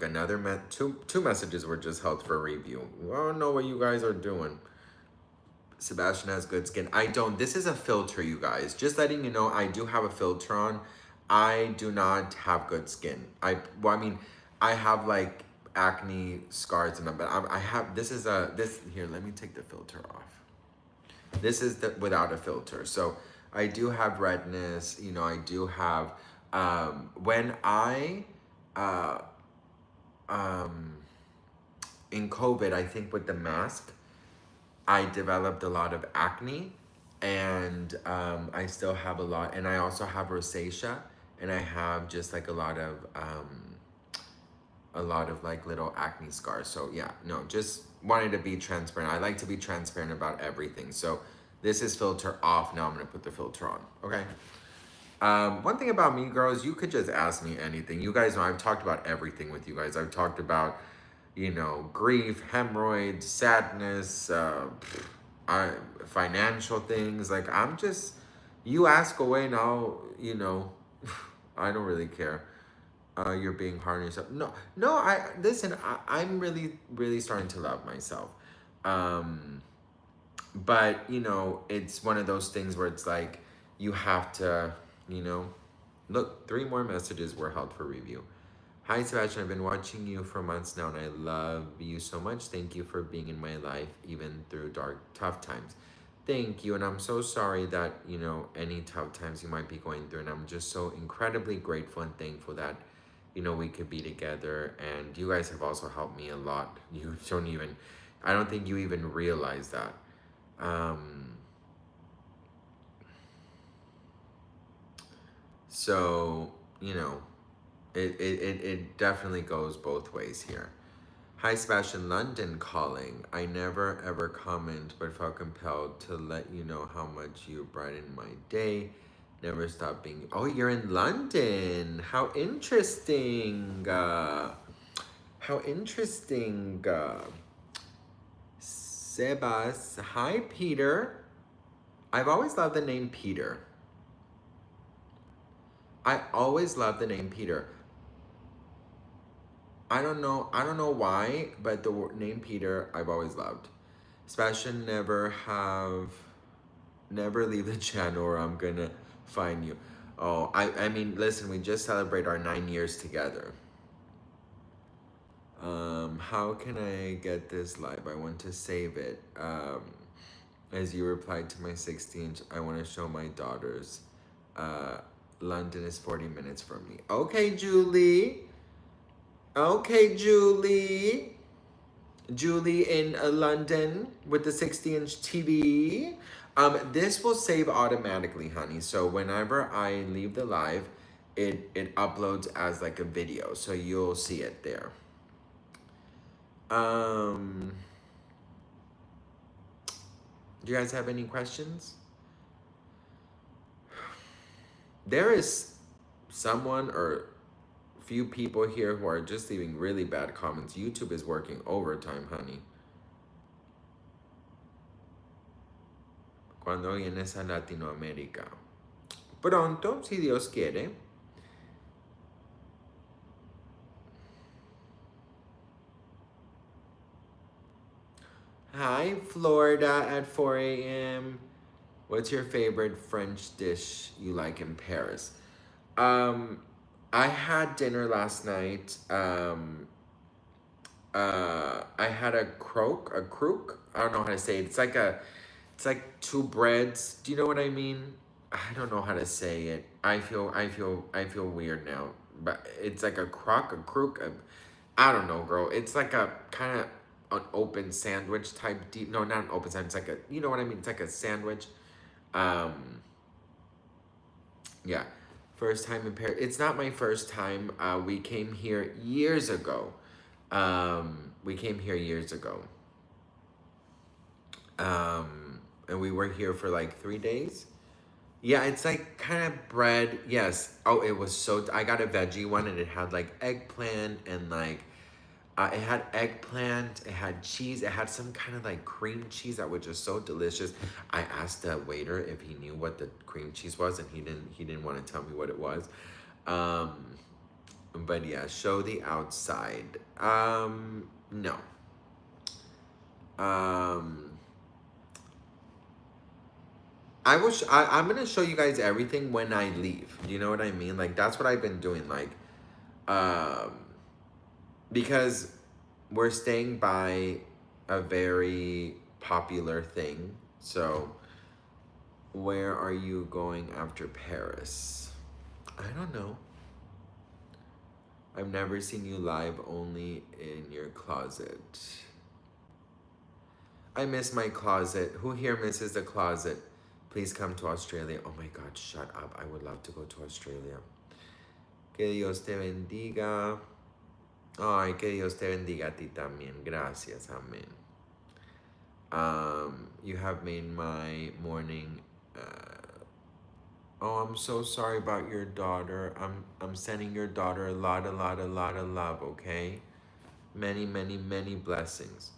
two messages were just held for review. I don't know what you guys are doing. Sebastian has good skin. I don't. This is a filter, you guys. Just letting you know, I do have a filter on. I do not have good skin. I mean, I have like acne scars and but I have. This here. Let me take the filter off. This is without a filter. So I do have redness. I do have. When I in COVID, I think with the mask, I developed a lot of acne, and I still have a lot, and I also have rosacea, and I have just like a lot of like little acne scars. So yeah, no, just wanted to be transparent. I like to be transparent about everything. So this is filter off. Now I'm gonna put the filter on. Okay. One thing about me, girls, you could just ask me anything. You guys know I've talked about everything with you guys. I've talked about, grief, hemorrhoids, sadness, financial things. Like, you ask away now, I don't really care. You're being hard on yourself. No, listen, I'm really, really starting to love myself. But, it's one of those things where it's like, you have to, look, 3 more messages were held for review. Hi, Sebastian. I've been watching you for months now, and I love you so much. Thank you for being in my life, even through tough times. Thank you, and I'm so sorry that, any tough times you might be going through, and I'm just so incredibly grateful and thankful that, we could be together, and you guys have also helped me a lot. I don't think you even realize that. So, it definitely goes both ways here. Hi, Sebastian, London calling. I never ever comment, but felt compelled to let you know how much you brighten my day. Never stop being. Oh, you're in London. How interesting. How interesting. Sebas. Hi, Peter. I've always loved the name Peter. I always loved the name Peter. I don't know why, but the name Peter I've always loved. Sebastian, never leave the channel or I'm gonna find you. Oh, I mean, listen, we just celebrate our 9 years together. How can I get this live? I want to save it. As you replied to my 16th, I want to show my daughters. London is 40 minutes from me. Okay, Julie. Okay, Julie. Julie in London with the 60-inch TV. This will save automatically, honey. So whenever I leave the live, it uploads as like a video. So you'll see it there. Um, do you guys have any questions? There is someone or few people here who are just leaving really bad comments. YouTube is working overtime, honey. Cuando vienes a Latinoamérica. Pronto, si Dios quiere. Hi, Florida at 4 a.m. What's your favorite French dish you like in Paris? Um, I had dinner last night. I had a croque. I don't know how to say it. It's like two breads. Do you know what I mean? I don't know how to say it. I feel weird now. But it's like a croque. I don't know, girl. It's like a kind of an open sandwich type. Deep. No, not an open sandwich. It's like a. You know what I mean? It's like a sandwich. Um, yeah. First time in Paris. It's not my first time. We came here years ago. We came here years ago. And we were here for like 3 days. Yeah, it's like kind of bread. Yes. Oh, it was so. I got a veggie one, and it had like eggplant and like it had eggplant. It had cheese. It had some kind of like cream cheese that was just so delicious. I asked the waiter if he knew what the cream cheese was, and he didn't. He didn't want to tell me what it was. Um, but yeah, show the outside. No. Um, I'm gonna show you guys everything when I leave. Do you know what I mean? Like that's what I've been doing. Like, um, because we're staying by a very popular thing. So, where are you going after Paris? I don't know. I've never seen you live, only in your closet. I miss my closet. Who here misses the closet? Please come to Australia. Oh my God, shut up. I would love to go to Australia. Que Dios te bendiga. Ay, que Dios te bendiga a ti también. Gracias. Amén. You have made my morning. Oh, I'm so sorry about your daughter. I'm sending your daughter a lot of love, okay? Many, many, many blessings.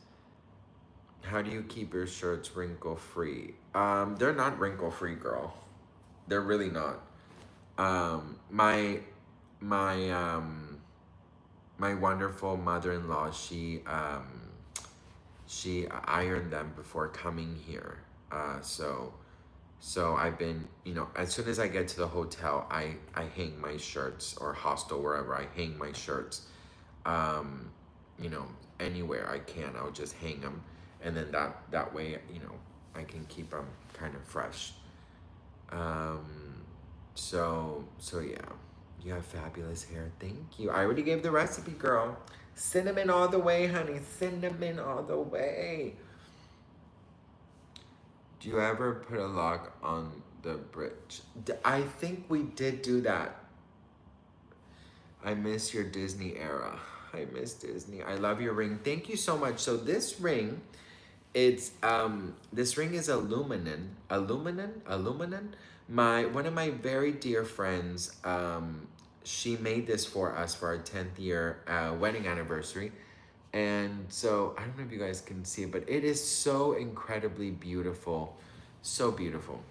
How do you keep your shirts wrinkle free? They're not wrinkle free, girl. They're really not. My my my wonderful mother-in-law, she ironed them before coming here. So I've been, as soon as I get to the hotel, I hang my shirts, or hostel, wherever I hang my shirts. Um, you know, anywhere I can, I'll just hang them, and then that way, I can keep them kind of fresh. Um, so yeah, you have fabulous hair. Thank you. I already gave the recipe, girl. Cinnamon all the way, honey. Cinnamon all the way. Do you ever put a lock on the bridge? I think we did do that. I miss your Disney era. I miss Disney. I love your ring. Thank you so much. So this ring, this ring is aluminum. My one of my very dear friends, she made this for us for our 10th year wedding anniversary. And so I don't know if you guys can see it, but it is so incredibly beautiful. So beautiful.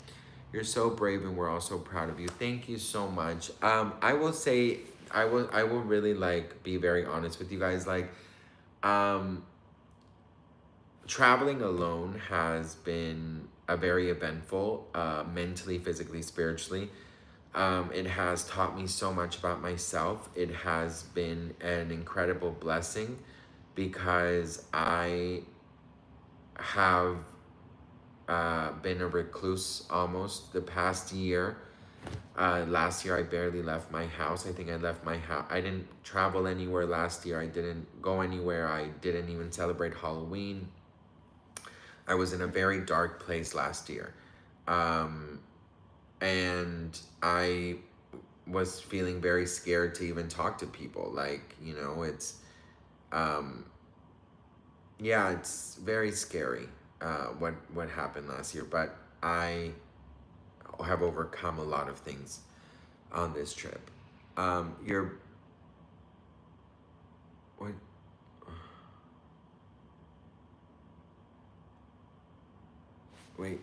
You're so brave, and we're all so proud of you. Thank you so much. I will say, I will really like be very honest with you guys. Like, um, traveling alone has been a very eventful, mentally, physically, spiritually. It has taught me so much about myself. It has been an incredible blessing because I have been a recluse almost the past year. Last year, I barely left my house. I think I left my house. I didn't travel anywhere last year. I didn't go anywhere. I didn't even celebrate Halloween. I was in a very dark place last year. Um, and I was feeling very scared to even talk to people. Like, it's, um, yeah, it's very scary what happened last year, but I have overcome a lot of things on this trip. You're what? Wait,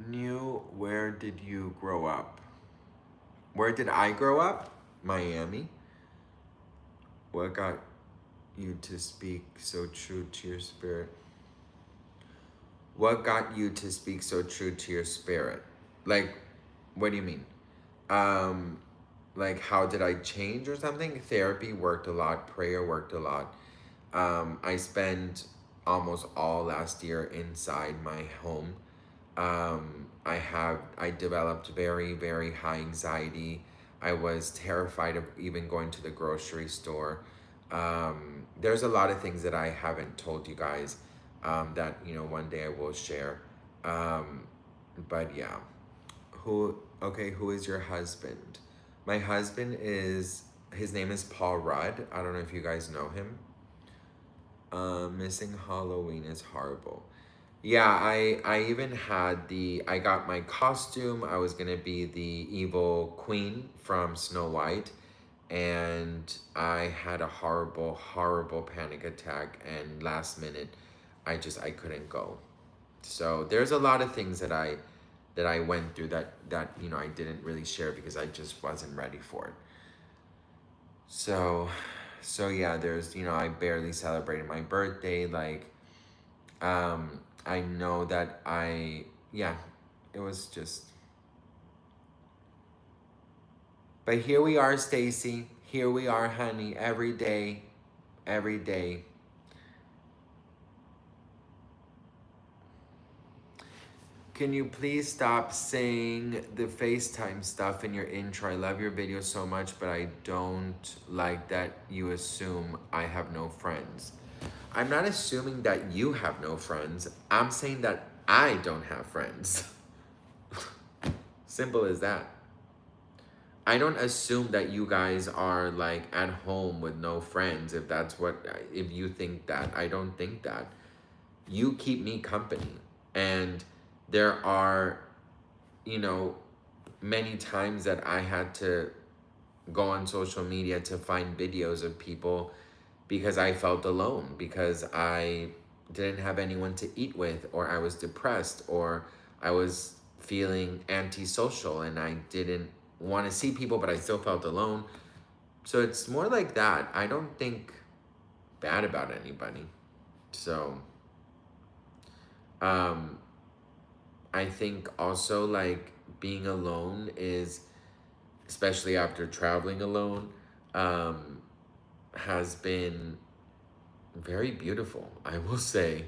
New. Where did you grow up? Where did I grow up? Miami. What got you to speak so true to your spirit? What got you to speak so true to your spirit? Like, what do you mean? Um, like, how did I change or something? Therapy worked a lot. Prayer worked a lot. I spent almost all last year inside my home. I developed very high anxiety. I was terrified of even going to the grocery store. There's a lot of things that I haven't told you guys, that one day I will share. Um, but yeah, who is your husband? My husband is his name is Paul Rudd. I don't know if you guys know him. Missing Halloween is horrible. Yeah, I even had I got my costume. I was gonna be the evil queen from Snow White, and I had a horrible panic attack, and last minute I couldn't go. So there's a lot of things that I went through that I didn't really share because I just wasn't ready for it. So yeah, there's I barely celebrated my birthday. Like, I know that yeah, it was just. But here we are, Stacy. Here we are, honey. Every day, every day. Can you please stop saying the FaceTime stuff in your intro? I love your videos so much, but I don't like that you assume I have no friends. I'm not assuming that you have no friends. I'm saying that I don't have friends. Simple as that. I don't assume that you guys are like at home with no friends. If you think that, I don't think that. You keep me company. And there are, you know, many times that I had to go on social media to find videos of people because I felt alone, because I didn't have anyone to eat with, or I was depressed, or I was feeling antisocial and I didn't want to see people, but I still felt alone. So it's more like that. I don't think bad about anybody. So, um, I think also like being alone is, especially after traveling alone, um, has been very beautiful, I will say.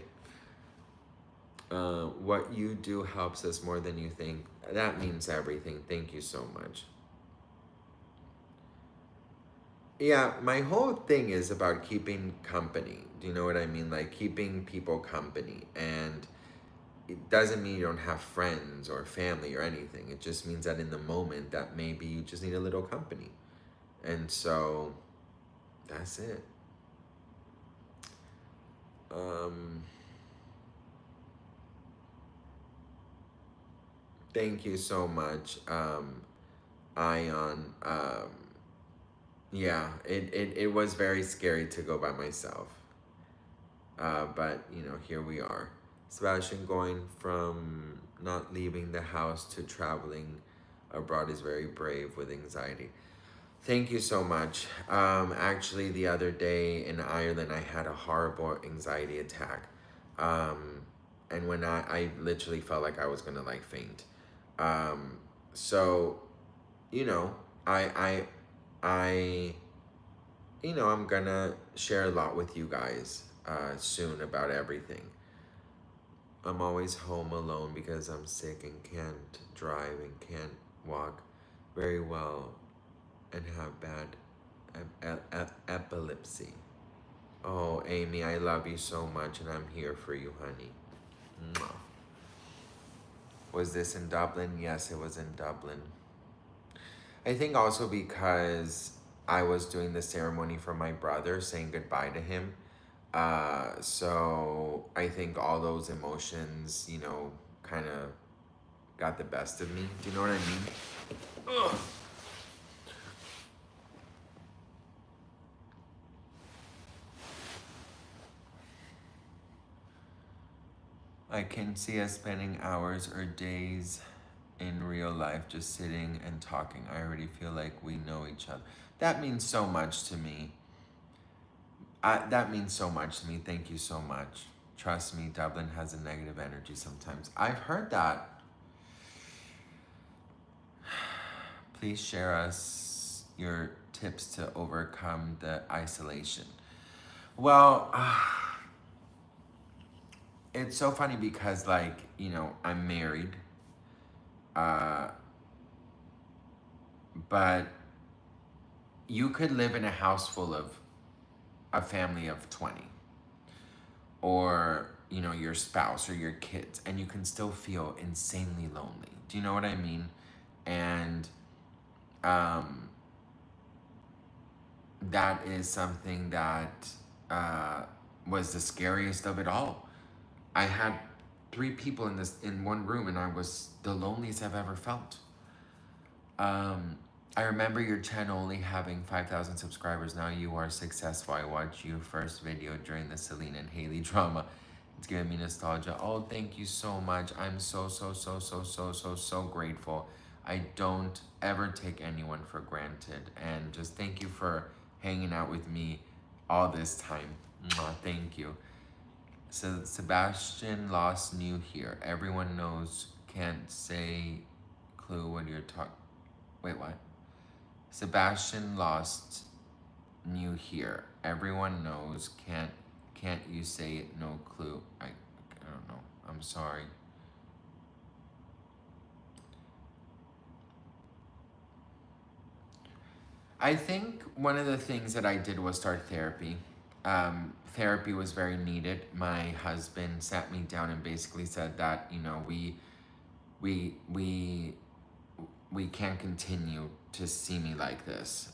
What you do helps us more than you think. That means everything. Thank you so much. Yeah, my whole thing is about keeping company. Do you know what I mean? Like keeping people company. And it doesn't mean you don't have friends or family or anything. It just means that in the moment that maybe you just need a little company. And so that's it. Um, Thank you so much, Ion. Yeah, it was very scary to go by myself. But, here we are. Sebastian, going from not leaving the house to traveling abroad is very brave with anxiety. Thank you so much. Actually, the other day in Ireland, I had a horrible anxiety attack. Um, and when I literally felt like I was gonna like faint. So, you know, I, I, I'm gonna share a lot with you guys soon about everything. I'm always home alone because I'm sick and can't drive and can't walk very well and have bad epilepsy. Oh, Amy, I love you so much and I'm here for you, honey. Mwah. Was this in Dublin? Yes, it was in Dublin. I think also because I was doing the ceremony for my brother, saying goodbye to him. So I think all those emotions, you know, kind of got the best of me. Do you know what I mean? Ugh. I can see us spending hours or days in real life just sitting and talking. I already feel like we know each other. That means so much to me. That means so much to me. Thank you so much. Trust me, Dublin has a negative energy sometimes. I've heard that. Please share us your tips to overcome the isolation. Well, it's so funny because, like, you know, I'm married, uh, but you could live in a house full of a family of 20, or, you know, your spouse or your kids, and you can still feel insanely lonely. Do you know what I mean? And um, that is something that was the scariest of it all. I had three people in one room, and I was the loneliest I've ever felt. Um, I remember your channel only having 5,000 subscribers. Now you are successful. I watched your first video during the Selena and Haley drama. It's giving me nostalgia. Oh, thank you so much. I'm so grateful. I don't ever take anyone for granted. And just thank you for hanging out with me all this time. Mwah, thank you. So Sebastian lost new here. Everyone knows, can't say clue what you're talking. Wait, what? Sebastian lost new here. Everyone knows, can't you say it? No clue. I don't know. I'm sorry. I think one of the things that I did was start therapy. Therapy was very needed. My husband sat me down and basically said that, you know, we we we can't continue to see me like this.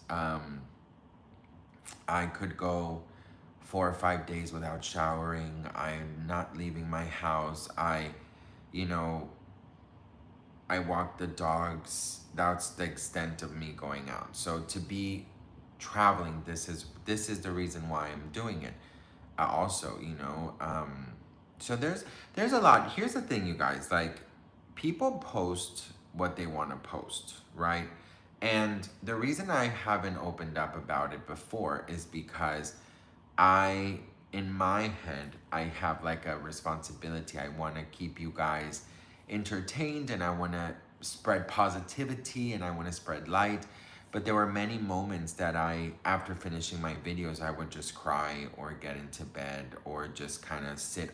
I could go 4 or 5 days without showering. I'm not leaving my house. You know, I walk the dogs. That's the extent of me going out. So to be traveling, this is the reason why I'm doing it. Also, you know, so there's a lot. Here's the thing, you guys. Like, people post what they want to post, right? And the reason I haven't opened up about it before is because I, in my head, I have like a responsibility. I want to keep you guys entertained, and I want to spread positivity, and I want to spread light. But there were many moments that after finishing my videos, I would just cry or get into bed or just kind of sit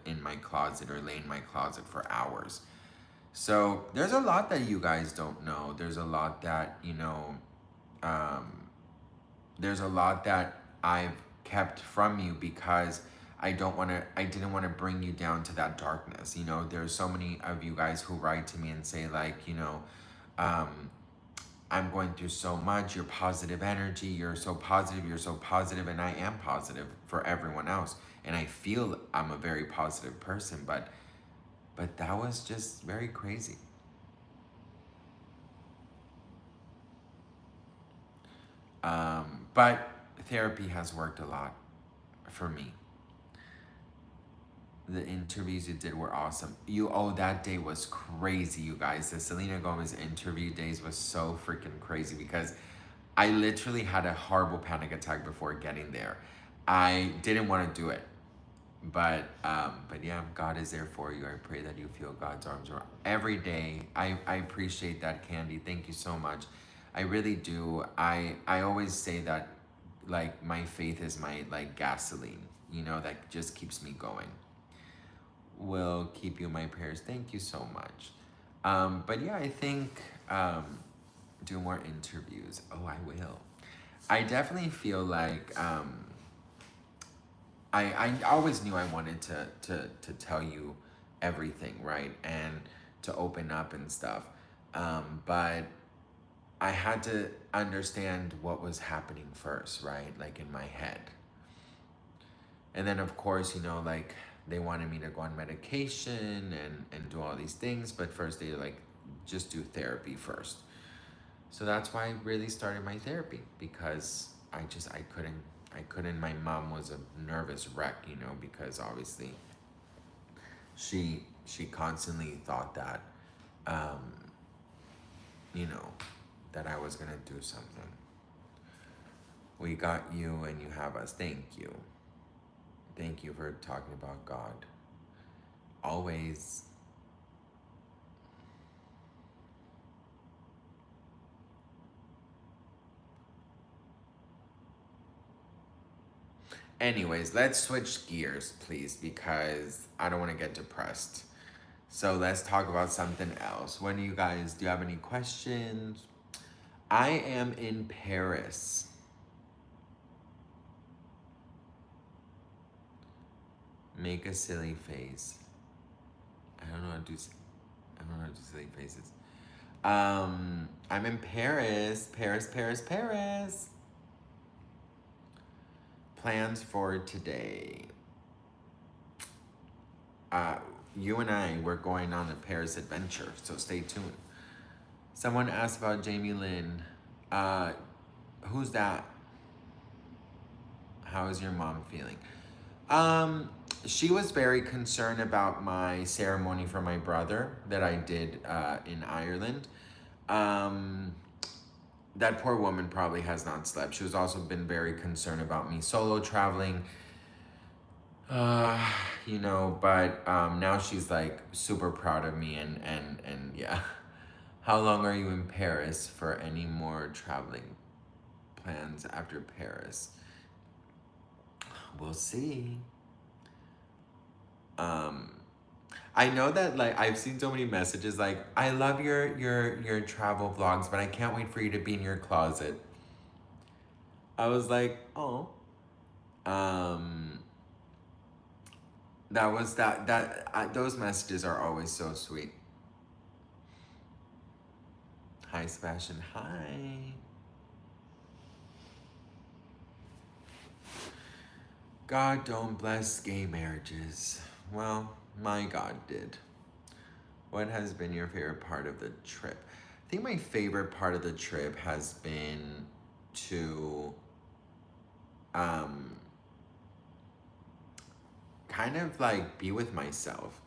in my closet or lay in my closet for hours. So there's a lot that you guys don't know. There's a lot that, you know, um, there's a lot that I've kept from you because I didn't want to bring you down to that darkness. You know, there's so many of you guys who write to me and say, like, you know, um, I'm going through so much, you're positive energy, you're so positive, and I am positive for everyone else. And I feel I'm a very positive person, but that was just very crazy. But therapy has worked a lot for me. The interviews you did were awesome. That day was crazy, you guys. The Selena Gomez interview days was so freaking crazy because I literally had a horrible panic attack before getting there. I didn't want to do it, but yeah, God is there for you. I pray that you feel God's arms around every day. I appreciate that, Candy. Thank you so much. I really do. I always say that, like, my faith is my, like, gasoline. You know, that just keeps me going. Will keep you in my prayers. Thank you so much. But yeah, I think do more interviews. Oh, I will. I definitely feel like I always knew I wanted to tell you everything, right? And to open up and stuff. But I had to understand what was happening first, right? Like, in my head. And then of course, you know, like they wanted me to go on medication and do all these things, but first they like just do therapy first. So that's why I really started my therapy, because I couldn't. My mom was a nervous wreck, you know, because obviously she constantly thought that, um, you know, that I was gonna do something. We got you and you have us. Thank you. Thank you for talking about God. Always. Anyways, let's switch gears, please, because I don't want to get depressed. So let's talk about something else. Do you have any questions? I am in Paris. Make a silly face. I don't know how to do. I don't know how to do silly faces. I'm in Paris. Paris, Paris, Paris. Plans for today. Uh, you and I, we're going on a Paris adventure, so stay tuned. Someone asked about Jamie Lynn. Uh, who's that? How is your mom feeling? Um, she was very concerned about my ceremony for my brother that I did in Ireland. Um, that poor woman probably has not slept. She was also been very concerned about me solo traveling. Uh, you know, but now she's like super proud of me and yeah. How long are you in Paris for any more traveling plans after Paris? We'll see. Um, I know that like I've seen so many messages like I love your travel vlogs, but I can't wait for you to be in your closet. I was like, oh. Um, that was those messages are always so sweet. Hi Sebastian. Hi. God don't bless gay marriages. Well, my God did. What has been your favorite part of the trip? I think my favorite part of the trip has been to um, kind of like be with myself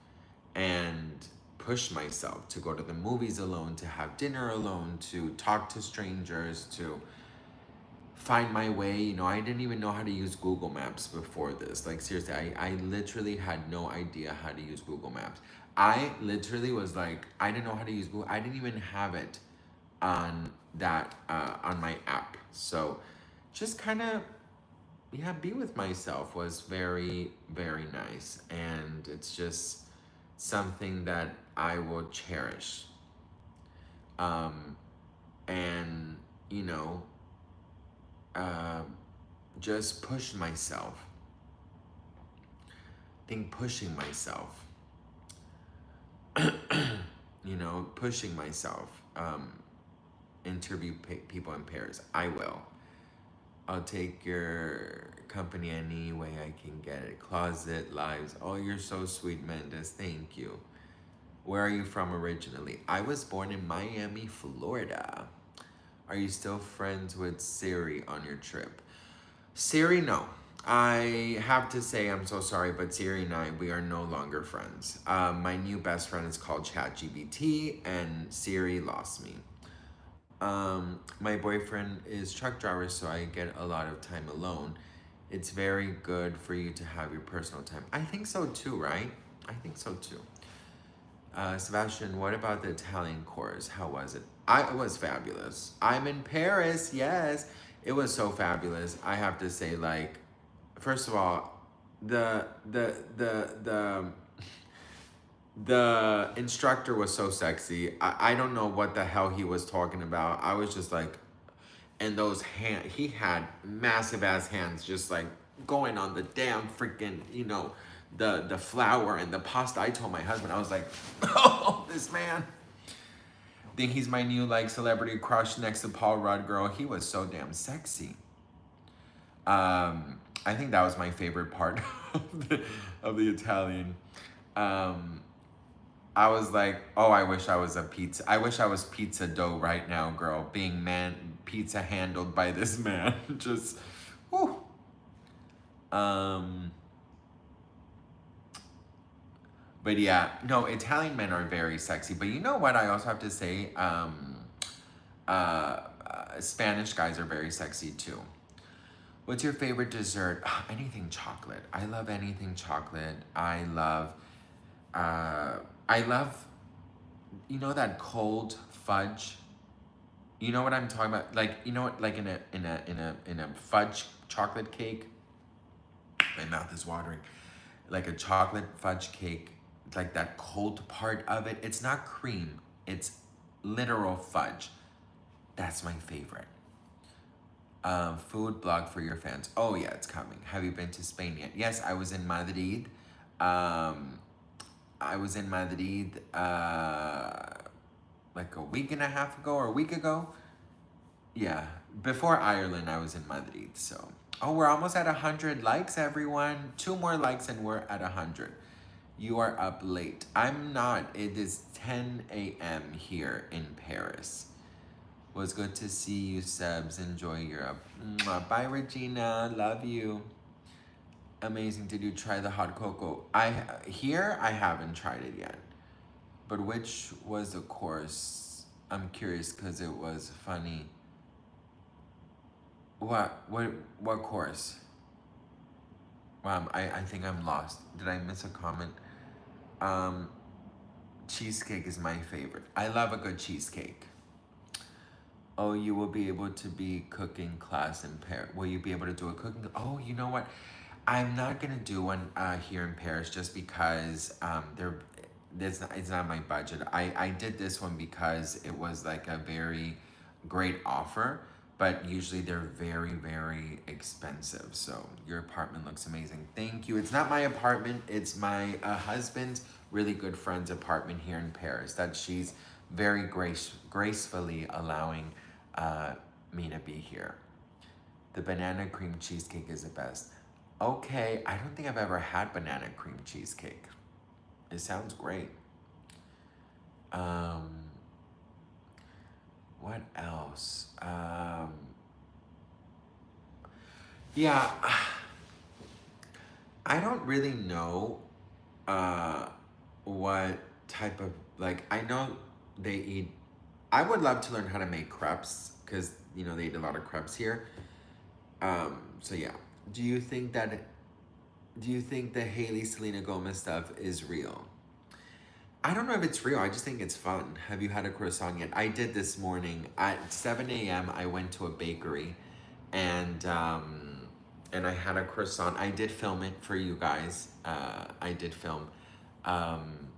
and push myself to go to the movies alone, to have dinner alone, to talk to strangers, to find my way. You know, I didn't even know how to use Google Maps before this. Like seriously, I literally had no idea how to use Google Maps. I literally was like, I didn't know how to use Google. I didn't even have it on that on my app. So just kind of yeah, be with myself was very very nice, and it's just something that I will cherish. Um, and you know, uh, just push myself. Think pushing myself. You know, pushing myself. Interview people in Paris. I will. I'll take your company any way I can get it. Closet lives. Oh, you're so sweet, Mendes. Thank you. Where are you from originally? I was born in Miami, Florida. Are you still friends with Siri on your trip? Siri, no. I have to say I'm so sorry, but Siri and I, we are no longer friends. My new best friend is called ChatGPT, and Siri lost me. My boyfriend is truck driver, so I get a lot of time alone. It's very good for you to have your personal time. I think so too, right? I think so too. Sebastian, what about the Italian course? How was it? It was fabulous. I'm in Paris, yes. It was so fabulous. I have to say, like, first of all, the the instructor was so sexy. I don't know what the hell he was talking about. I was just like, and those hand he had massive ass hands just like going on the damn freaking, you know, the flour and the pasta. I told my husband, I was like, oh, this man. Think he's my new like celebrity crush next to Paul Rudd. Girl, he was so damn sexy. I think that was my favorite part of the Italian. Um, I was like, oh, I wish I was a pizza. I wish I was pizza dough right now, girl. Being pizza handled by this man. Just, whew. Um, but yeah, no, Italian men are very sexy. But you know what? I also have to say, Spanish guys are very sexy too. What's your favorite dessert? Anything chocolate. I love anything chocolate. Uh, I love, you know, that cold fudge. You know what I'm talking about? Like, you know what? Like in a fudge chocolate cake. My mouth is watering. Like a chocolate fudge cake, like that cold part of it. It's not cream. It's literal fudge. That's my favorite. Food blog for your fans. Oh yeah, it's coming. Have you been to Spain yet? Yes, I was in Madrid. I was in Madrid like a week and a half ago or a week ago. Yeah, before Ireland, I was in Madrid. So, oh, we're almost at 100 likes, everyone. 2 more likes and we're at 100. You are up late. I'm not. It is 10 a.m. here in Paris. Was good to see you, Sebs. Enjoy Europe. Mwah. Bye, Regina. Love you. Amazing. Did you try the hot cocoa? I haven't tried it yet. But which was the course? I'm curious because it was funny. What course? I think I'm lost. Did I miss a comment? Um, Cheesecake is my favorite. I love a good cheesecake. Oh, you will be able to be cooking class in Paris. Will you be able to do a cooking? Oh, you know what? I'm not gonna do one here in Paris just because it's not my budget. I did this one because it was like a very great offer, but usually they're very, very expensive. So your apartment looks amazing. Thank you. It's not my apartment. It's my husband's really good friend's apartment here in Paris that she's very gracefully allowing me to be here. The banana cream cheesecake is the best. Okay, I don't think I've ever had banana cream cheesecake. It sounds great. Um, what else? Yeah, I don't really know uh, what type of, like, I know they eat, I would love to learn how to make crepes because, you know, they eat a lot of crepes here. So yeah. Do you think that, do you think the Haley Selena Gomez stuff is real? I don't know if it's real. I just think it's fun. Have you had a croissant yet? I did this morning at 7 a.m. I went to a bakery, and I had a croissant. I did film it for you guys. I did film.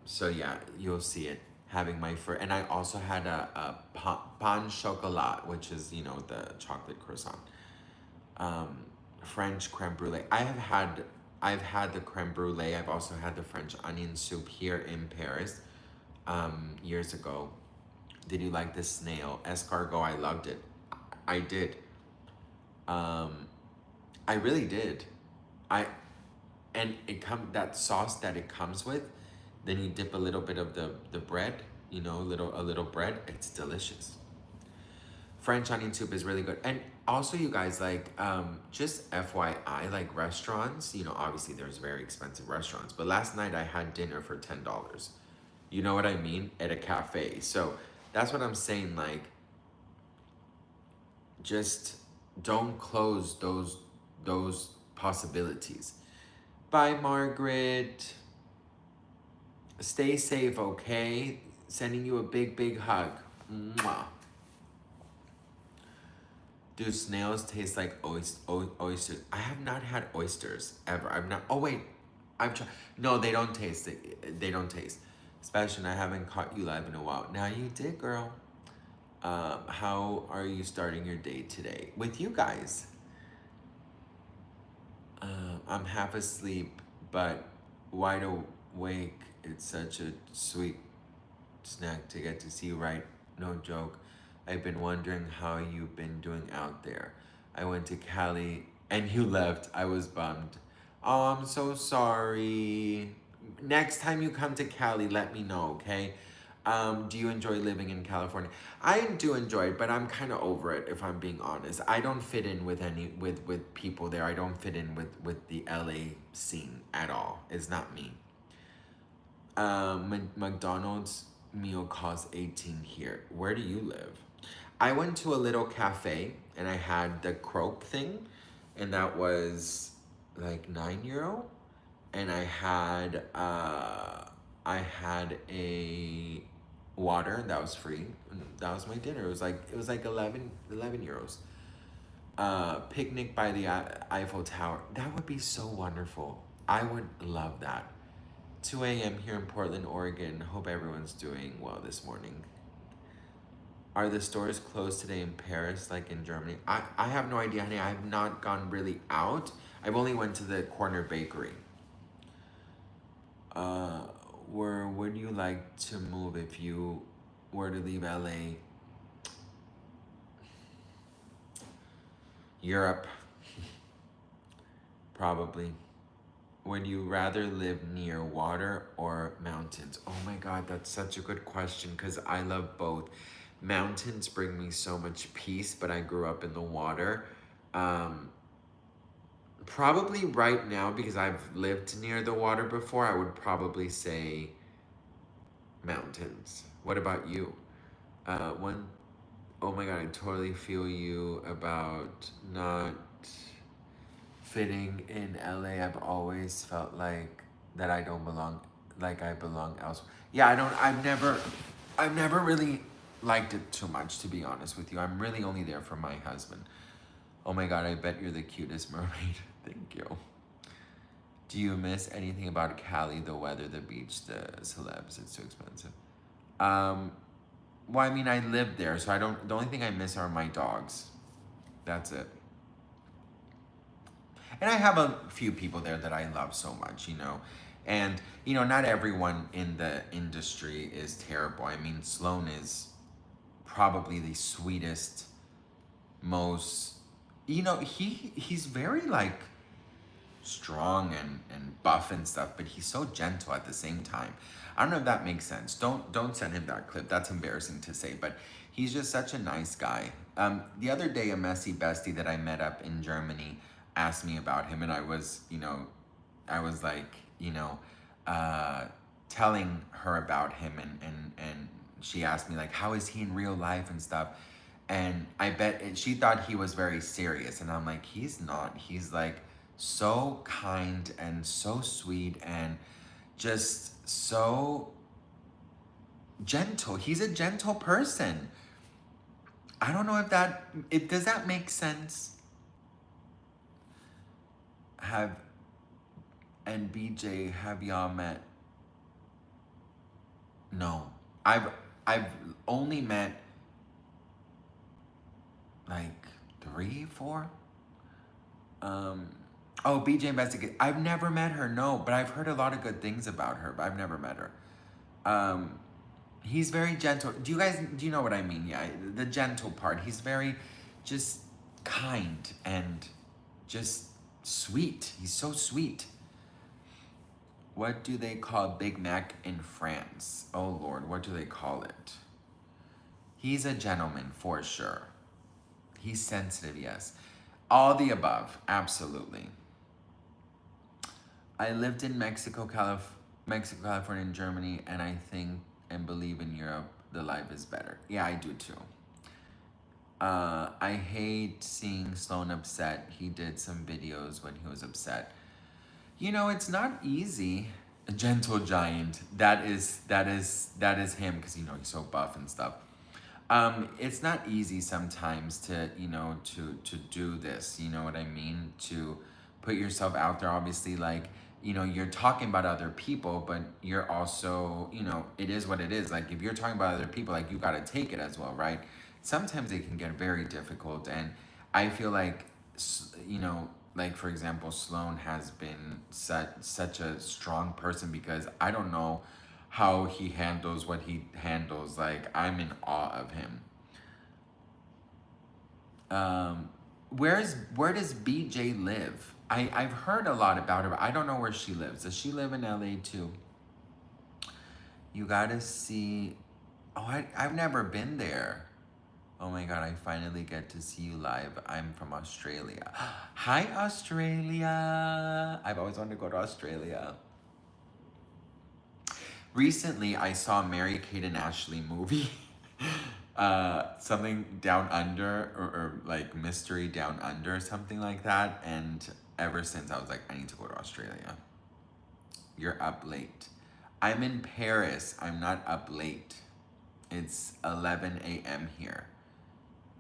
So yeah, you'll see it. Having my first, and I also had a pain chocolat, which is, you know, the chocolate croissant. Um, French creme brulee. I've had the creme brulee. I've also had the French onion soup here in Paris years ago. Did you like the snail? Escargot, I loved it. I did. Um, I really did. I and it come that sauce that it comes with, then you dip a little bit of the bread, you know, a little bread. It's delicious. French onion soup is really good. And also, you guys, like, just FYI, like restaurants, you know, obviously there's very expensive restaurants, but last night I had dinner for $10. You know what I mean? At a cafe. So that's what I'm saying. Like, just don't close those possibilities. Bye, Margaret. Stay safe, okay? Sending you a big, big hug. Mwah. Do snails taste like oysters? I have not had oysters ever. I'm not. Oh wait, I'm trying. No, they don't taste it. They don't taste. Sebastian, I haven't caught you live in a while. Now you did, girl. How are you starting your day today with you guys? I'm half asleep, but wide awake. It's such a sweet snack to get to see you, right? No joke. I've been wondering how you've been doing out there. I went to Cali And you left. I was bummed. Oh, I'm so sorry. Next time you come to Cali, let me know, okay? Do you enjoy living in California? I do enjoy it, but I'm kind of over it if I'm being honest. I don't fit in with with people there. I don't fit in with the LA scene at all. It's not me. McDonald's meal costs 18 here. Where do you live? I went to a little cafe and I had the croque thing, and that was like €9. And I had a water that was free. And that was my dinner. It was like 11 euros. Picnic by the Eiffel Tower. That would be so wonderful. I would love that. 2 a.m. here in Portland, Oregon. Hope everyone's doing well this morning. Are the stores closed today in Paris, like in Germany? I have no idea, honey. I have not gone really out. I've only went to the corner bakery. Uh, where would you like to move if you were to leave LA? Europe, probably. Would you rather live near water or mountains? Oh my God, that's such a good question because I love both. Mountains bring me so much peace, but I grew up in the water. Um, Probably right now, because I've lived near the water before, I would probably say mountains. What about you? One, oh my God, I totally feel you about not fitting in LA. I've always felt like that I don't belong, like I belong elsewhere. Yeah, I've never really liked it too much, to be honest with you. I'm really only there for my husband. Oh my God, I bet you're the cutest mermaid. Thank you. Do you miss anything about Cali? The weather, the beach, the celebs? It's too expensive. Um, well, I mean, I live there, so I don't. The only thing I miss are my dogs. That's it. And I have a few people there that I love so much, And, not everyone in the industry is terrible. I mean, Sloan is probably the sweetest, most, he's very like strong and buff and stuff, but he's so gentle at the same time. I don't know if that makes sense. Don't send him that clip. That's embarrassing to say, but he's just such a nice guy. The other day, a messy bestie that I met up in Germany asked me about him, and I was like, uh, telling her about him, and she asked me like, how is he in real life and stuff. And I bet she thought he was very serious, and I'm like, he's not. He's like so kind and so sweet and just so gentle. He's a gentle person. I don't know if does that make sense? Have and BJ, have y'all met? No. I've only met like 3, 4. Um, oh, BJ Investigate. I've never met her, no, but I've heard a lot of good things about her, but I've never met her. Um, he's very gentle. Do you know what I mean? Yeah, the gentle part. He's very just kind and just sweet. He's so sweet. What do they call Big Mac in France? Oh Lord, what do they call it? He's a gentleman for sure. He's sensitive, yes. All the above, absolutely. I lived in Mexico, California, and Germany, and I think and believe in Europe, the life is better. Yeah, I do too. I hate seeing Sloan upset. He did some videos when he was upset. It's not easy. A gentle giant. That is him because he's so buff and stuff. It's not easy sometimes to do this. You know what I mean? To put yourself out there. Obviously, like you're talking about other people, but you're also it is what it is. Like if you're talking about other people, like you got to take it as well, right? Sometimes it can get very difficult, and I feel like like for example, Sloan has been such a strong person because I don't know how he handles what he handles. Like I'm in awe of him. Where does BJ live? I've heard a lot about her, but I don't know where she lives. Does she live in LA too? You gotta see. Oh, I've never been there. Oh my god, I finally get to see you live. I'm from Australia. Hi, Australia. I've always wanted to go to Australia. Recently, I saw a Mary Kate and Ashley movie. Something Down Under, or like Mystery Down Under, something like that. And ever since, I was like, I need to go to Australia. You're up late. I'm in Paris. I'm not up late. It's 11 a.m. here.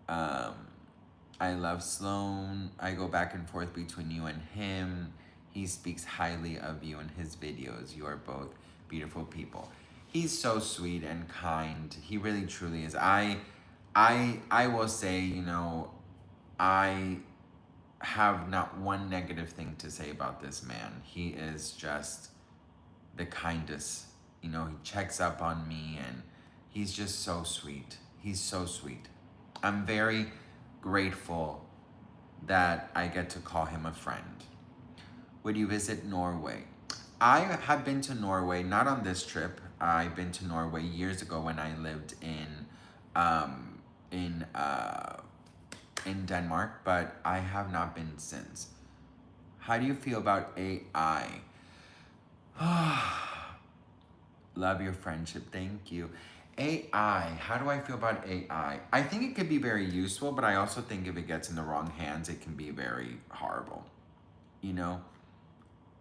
I love Sloan. I go back and forth between you and him. He speaks highly of you in his videos. You are both beautiful people. He's so sweet and kind. He really truly is. I will say, you know, I have not one negative thing to say about this man. He is just the kindest. You know, he checks up on me and he's just so sweet. He's so sweet. I'm very grateful that I get to call him a friend. Would you visit Norway? I have been to Norway, not on this trip. I've been to Norway years ago when I lived in Denmark, but I have not been since. How do you feel about AI? Love your friendship. Thank you. AI. How do I feel about AI? I think it could be very useful, but I also think if it gets in the wrong hands, it can be very horrible. You know?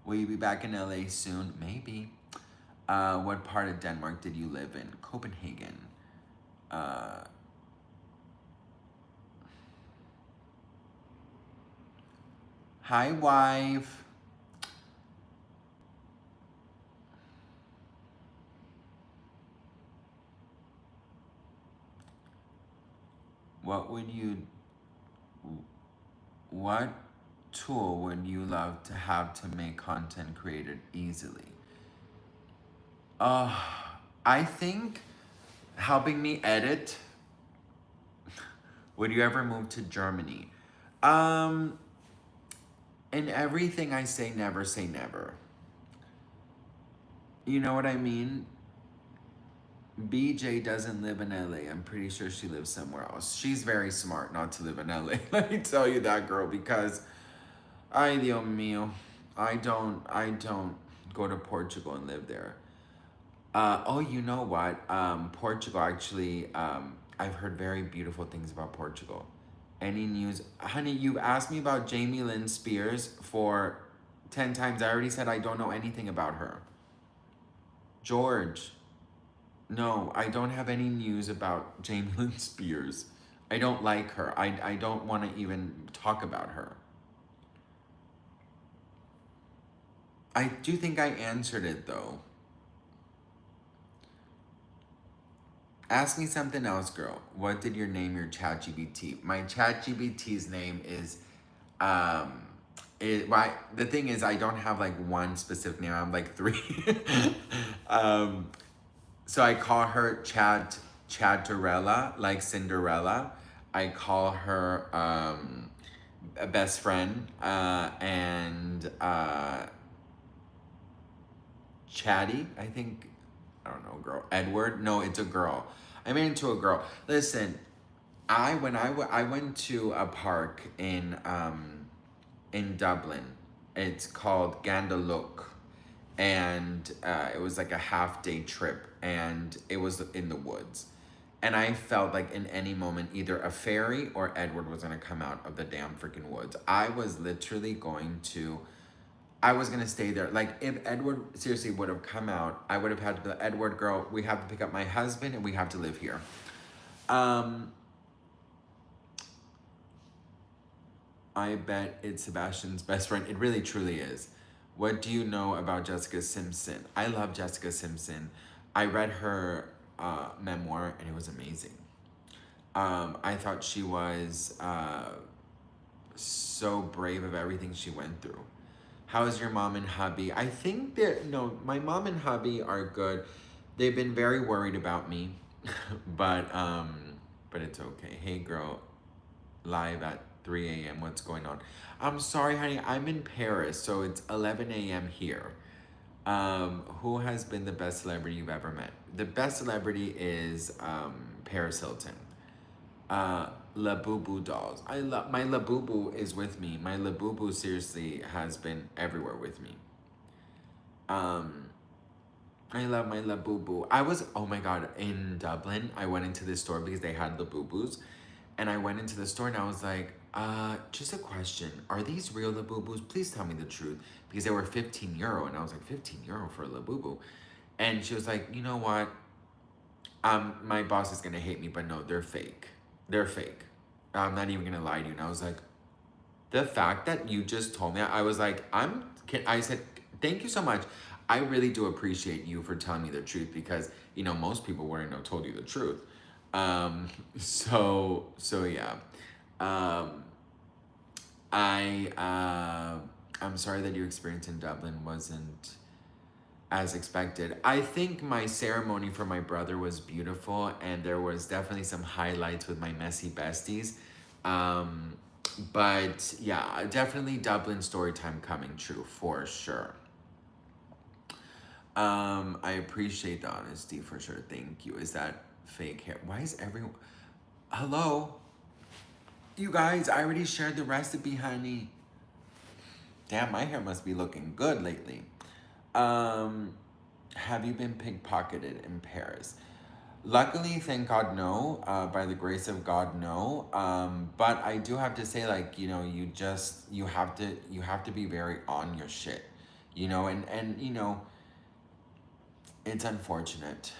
Will you be back in LA soon? Maybe. What part of Denmark did you live in? Copenhagen. Hi, wife. What tool would you love to have to make content created easily? I think helping me edit. Would you ever move to Germany? In everything I say never. You know what I mean? BJ doesn't live in LA. I'm pretty sure she lives somewhere else. She's very smart not to live in LA. Let me tell you that, girl, because ay Dios mío, I don't go to Portugal and live there. Oh, you know what? Portugal actually, I've heard very beautiful things about Portugal. Any news? Honey, you've asked me about Jamie Lynn Spears for 10 times. I already said I don't know anything about her. George, no, I don't have any news about Jamie Lynn Spears. I don't like her. I don't want to even talk about her. I do think I answered it though. Ask me something else, girl. What did you name your ChatGPT? My ChatGPT's name is, the thing is, I don't have like one specific name. I have like three. So I call her Chatterella, like Cinderella. I call her a best friend and Chatty, I think. I don't know, girl. Edward? No, it's a girl. I made it into a girl. Listen, I went to a park in Dublin. It's called Gandalook, and it was like a half-day trip, and it was in the woods. And I felt like in any moment, either a fairy or Edward was gonna come out of the damn freaking woods. I was gonna stay there. Like if Edward seriously would have come out, I would have had to be like, Edward, girl, we have to pick up my husband and we have to live here. I bet it's Sebastian's best friend. It really truly is. What do you know about Jessica Simpson? I love Jessica Simpson. I read her memoir and it was amazing. I thought she was so brave of everything she went through. How is your mom and hubby? I think my mom and hubby are good. They've been very worried about me, but it's okay. Hey girl, live at 3 a.m. What's going on? I'm sorry, honey. I'm in Paris, so it's 11 a.m. here. Who has been the best celebrity you've ever met? The best celebrity is Paris Hilton. Labubu dolls. I love my Labubu is with me. My Labubu seriously has been everywhere with me. Um, I love my Labubu. I was, oh my God, in Dublin. I went into this store because they had Labubus. And I went into the store and I was like, just a question. Are these real Labubus? Please tell me the truth. Because they were 15 euro. And I was like, 15 euro for a Labubu? And she was like, you know what? My boss is going to hate me, but no, they're fake. They're fake. I'm not even going to lie to you. And I was like, the fact that you just told me, I was like, I said, thank you so much. I really do appreciate you for telling me the truth because, you know, most people wouldn't have told you the truth. So yeah. I'm sorry that your experience in Dublin wasn't as expected. I think my ceremony for my brother was beautiful and there was definitely some highlights with my messy besties. But yeah, definitely Dublin story time coming true for sure. I appreciate the honesty for sure. Thank you. Is that fake hair? Why is everyone? Hello? You guys, I already shared the recipe, honey. Damn, my hair must be looking good lately. Have you been pickpocketed in Paris? Luckily, thank God, no. By the grace of God, no. But I do have to say, like, you know, you have to be very on your shit, you know, and you know, it's unfortunate.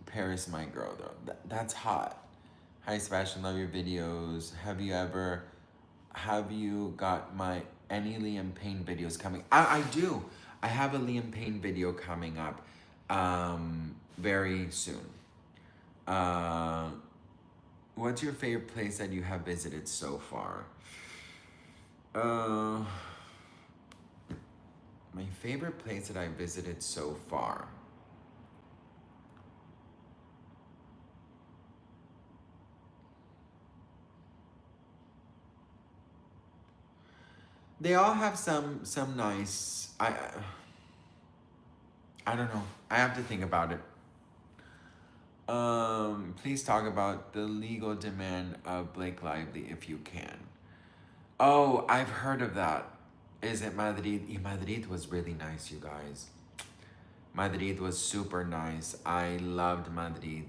Paris, my girl, though, that's hot. Hi, Sebastian, love your videos. Have you got my any Liam Payne videos coming? I do. I have a Liam Payne video coming up very soon. What's your favorite place that you have visited so far? My favorite place that I visited so far. They all have some nice. I don't know. I have to think about it. Please talk about the legal demand of Blake Lively if you can. Oh, I've heard of that. Is it Madrid? Madrid was really nice, you guys. Madrid was super nice. I loved Madrid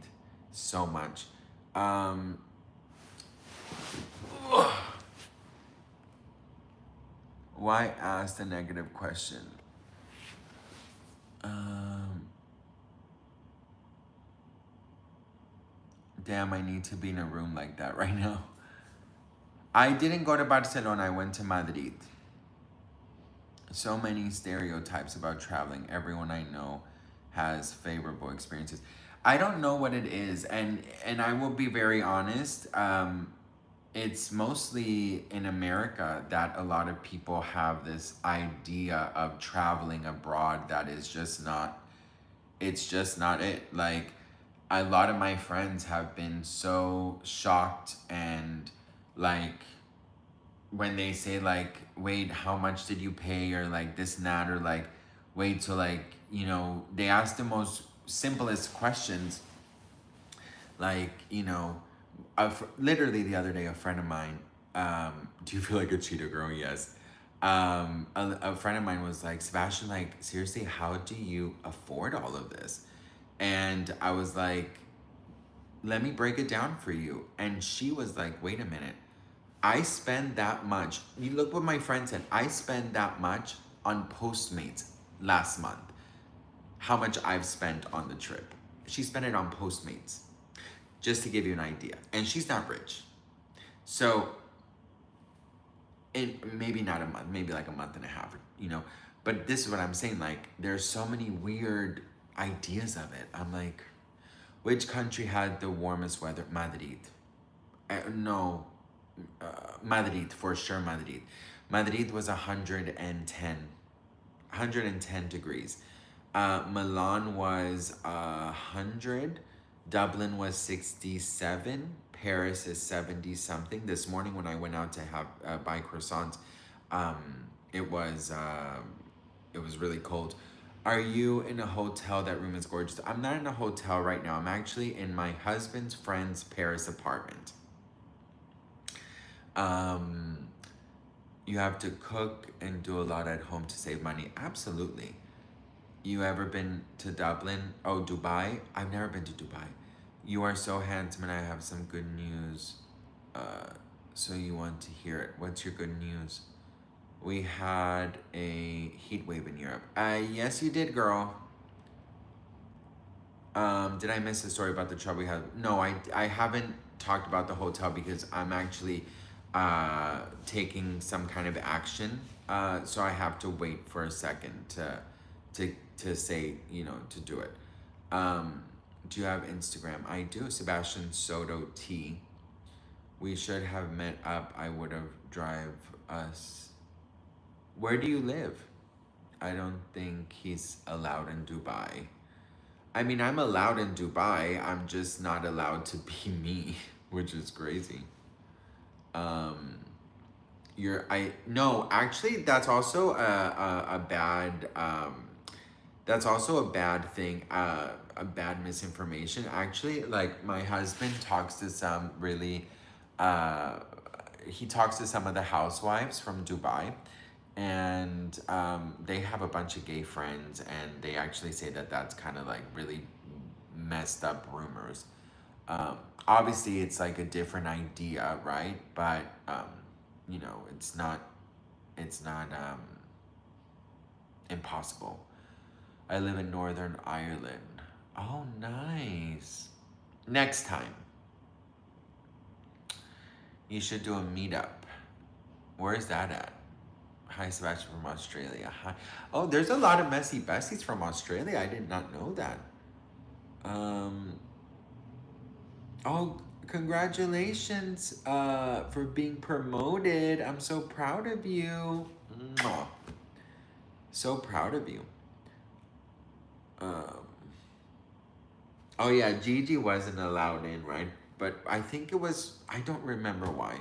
so much. Why ask a negative question? Damn, I need to be in a room like that right now. I didn't go to Barcelona, I went to Madrid. So many stereotypes about traveling. Everyone I know has favorable experiences. I don't know what it is, and I will be very honest. It's mostly in America that a lot of people have this idea of traveling abroad that is just not. It's just not it. Like, a lot of my friends have been so shocked and like when they say like, wait, how much did you pay, or like this and that, or like, wait, so like, you know, they ask the most simplest questions, like, you know, literally the other day, a friend of mine, do you feel like a cheetah girl? Yes. A friend of mine was like, Sebastian, like, seriously, how do you afford all of this? And I was like, let me break it down for you. And she was like, wait a minute. I spend that much. You look what my friend said. I spend that much on Postmates last month. How much I've spent on the trip. She spent it on Postmates. Just to give you an idea. And she's not rich. So, maybe not a month, maybe like a month and a half, you know. But this is what I'm saying, like, there's so many weird ideas of it. I'm like, which country had the warmest weather? Madrid. No, Madrid, for sure, Madrid. Madrid was 110 degrees. Milan was 100. Dublin was 67. Paris is 70 something. This morning when I went out to have buy croissants, um, it was really cold. Are you in a hotel? That room is gorgeous. I'm not in a hotel right now. I'm actually in my husband's friend's Paris apartment. Um, you have to cook and do a lot at home to save money. Absolutely. You ever been to Dublin? Oh, Dubai? I've never been to Dubai. You are so handsome and I have some good news. Uh, so you want to hear it. What's your good news? We had a heat wave in Europe. Yes, you did, girl. Did I miss the story about the trouble we had? No, I haven't talked about the hotel because I'm actually taking some kind of action. So I have to wait for a second to say, to do it. Do you have Instagram? I do. Sebastian Soto T. We should have met up. I would have drive us. Where do you live? I don't think he's allowed in Dubai. I mean, I'm allowed in Dubai. I'm just not allowed to be me, which is crazy. Um, no, actually, that's also a bad, that's also a bad thing, a bad misinformation. Actually, like my husband talks to some really, uh, he talks to some of the housewives from Dubai, and they have a bunch of gay friends, and they actually say that that's kind of like really messed up rumors. Um, Obviously, it's like a different idea, right? But it's not impossible. I live in Northern Ireland. Oh, nice. Next time, you should do a meetup. Where is that at? Hi, Sebastian from Australia. Hi. Oh, there's a lot of messy besties from Australia. I did not know that. Um. Oh, congratulations for being promoted. I'm so proud of you. Mwah. So proud of you. Um. Oh yeah, Gigi wasn't allowed in, right? But I think it was. I don't remember why.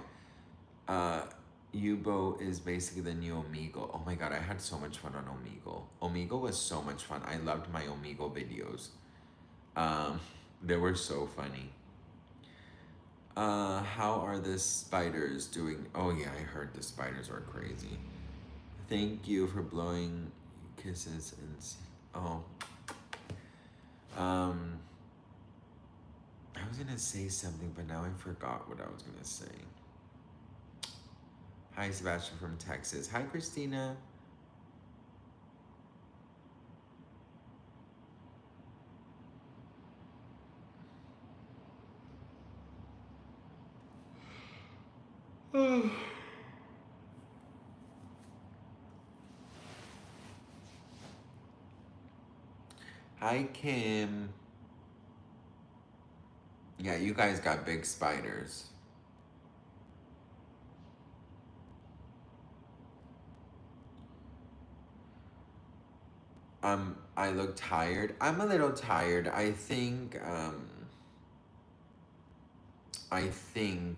Uh, Yubo is basically the new Omegle. Oh my god, I had so much fun on Omegle. Omegle was so much fun. I loved my Omegle videos. Um, they were so funny. How are the spiders doing? Oh yeah, I heard the spiders are crazy. Thank you for blowing kisses and oh. Um, I was gonna say something, but now I forgot what I was gonna say. Hi, Sebastian from Texas. Hi, Christina. Hi, Kim. Yeah, you guys got big spiders. I look tired. I'm a little tired. I think I've been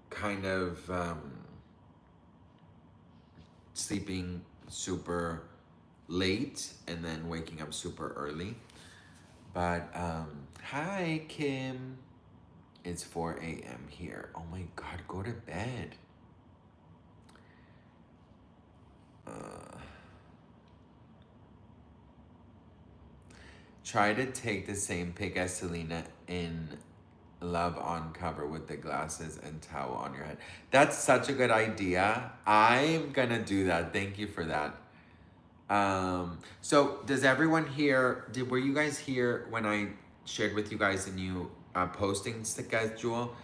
kind of sleeping super late and then waking up super early. But hi Kim. It's 4 a.m. here. Oh my god, go to bed. Try to take the same pic as Selena in Love on cover with the glasses and towel on your head. That's such a good idea. I'm gonna do that. Thank you for that. So does everyone here, were you guys here when I shared with you guys the new posting schedule?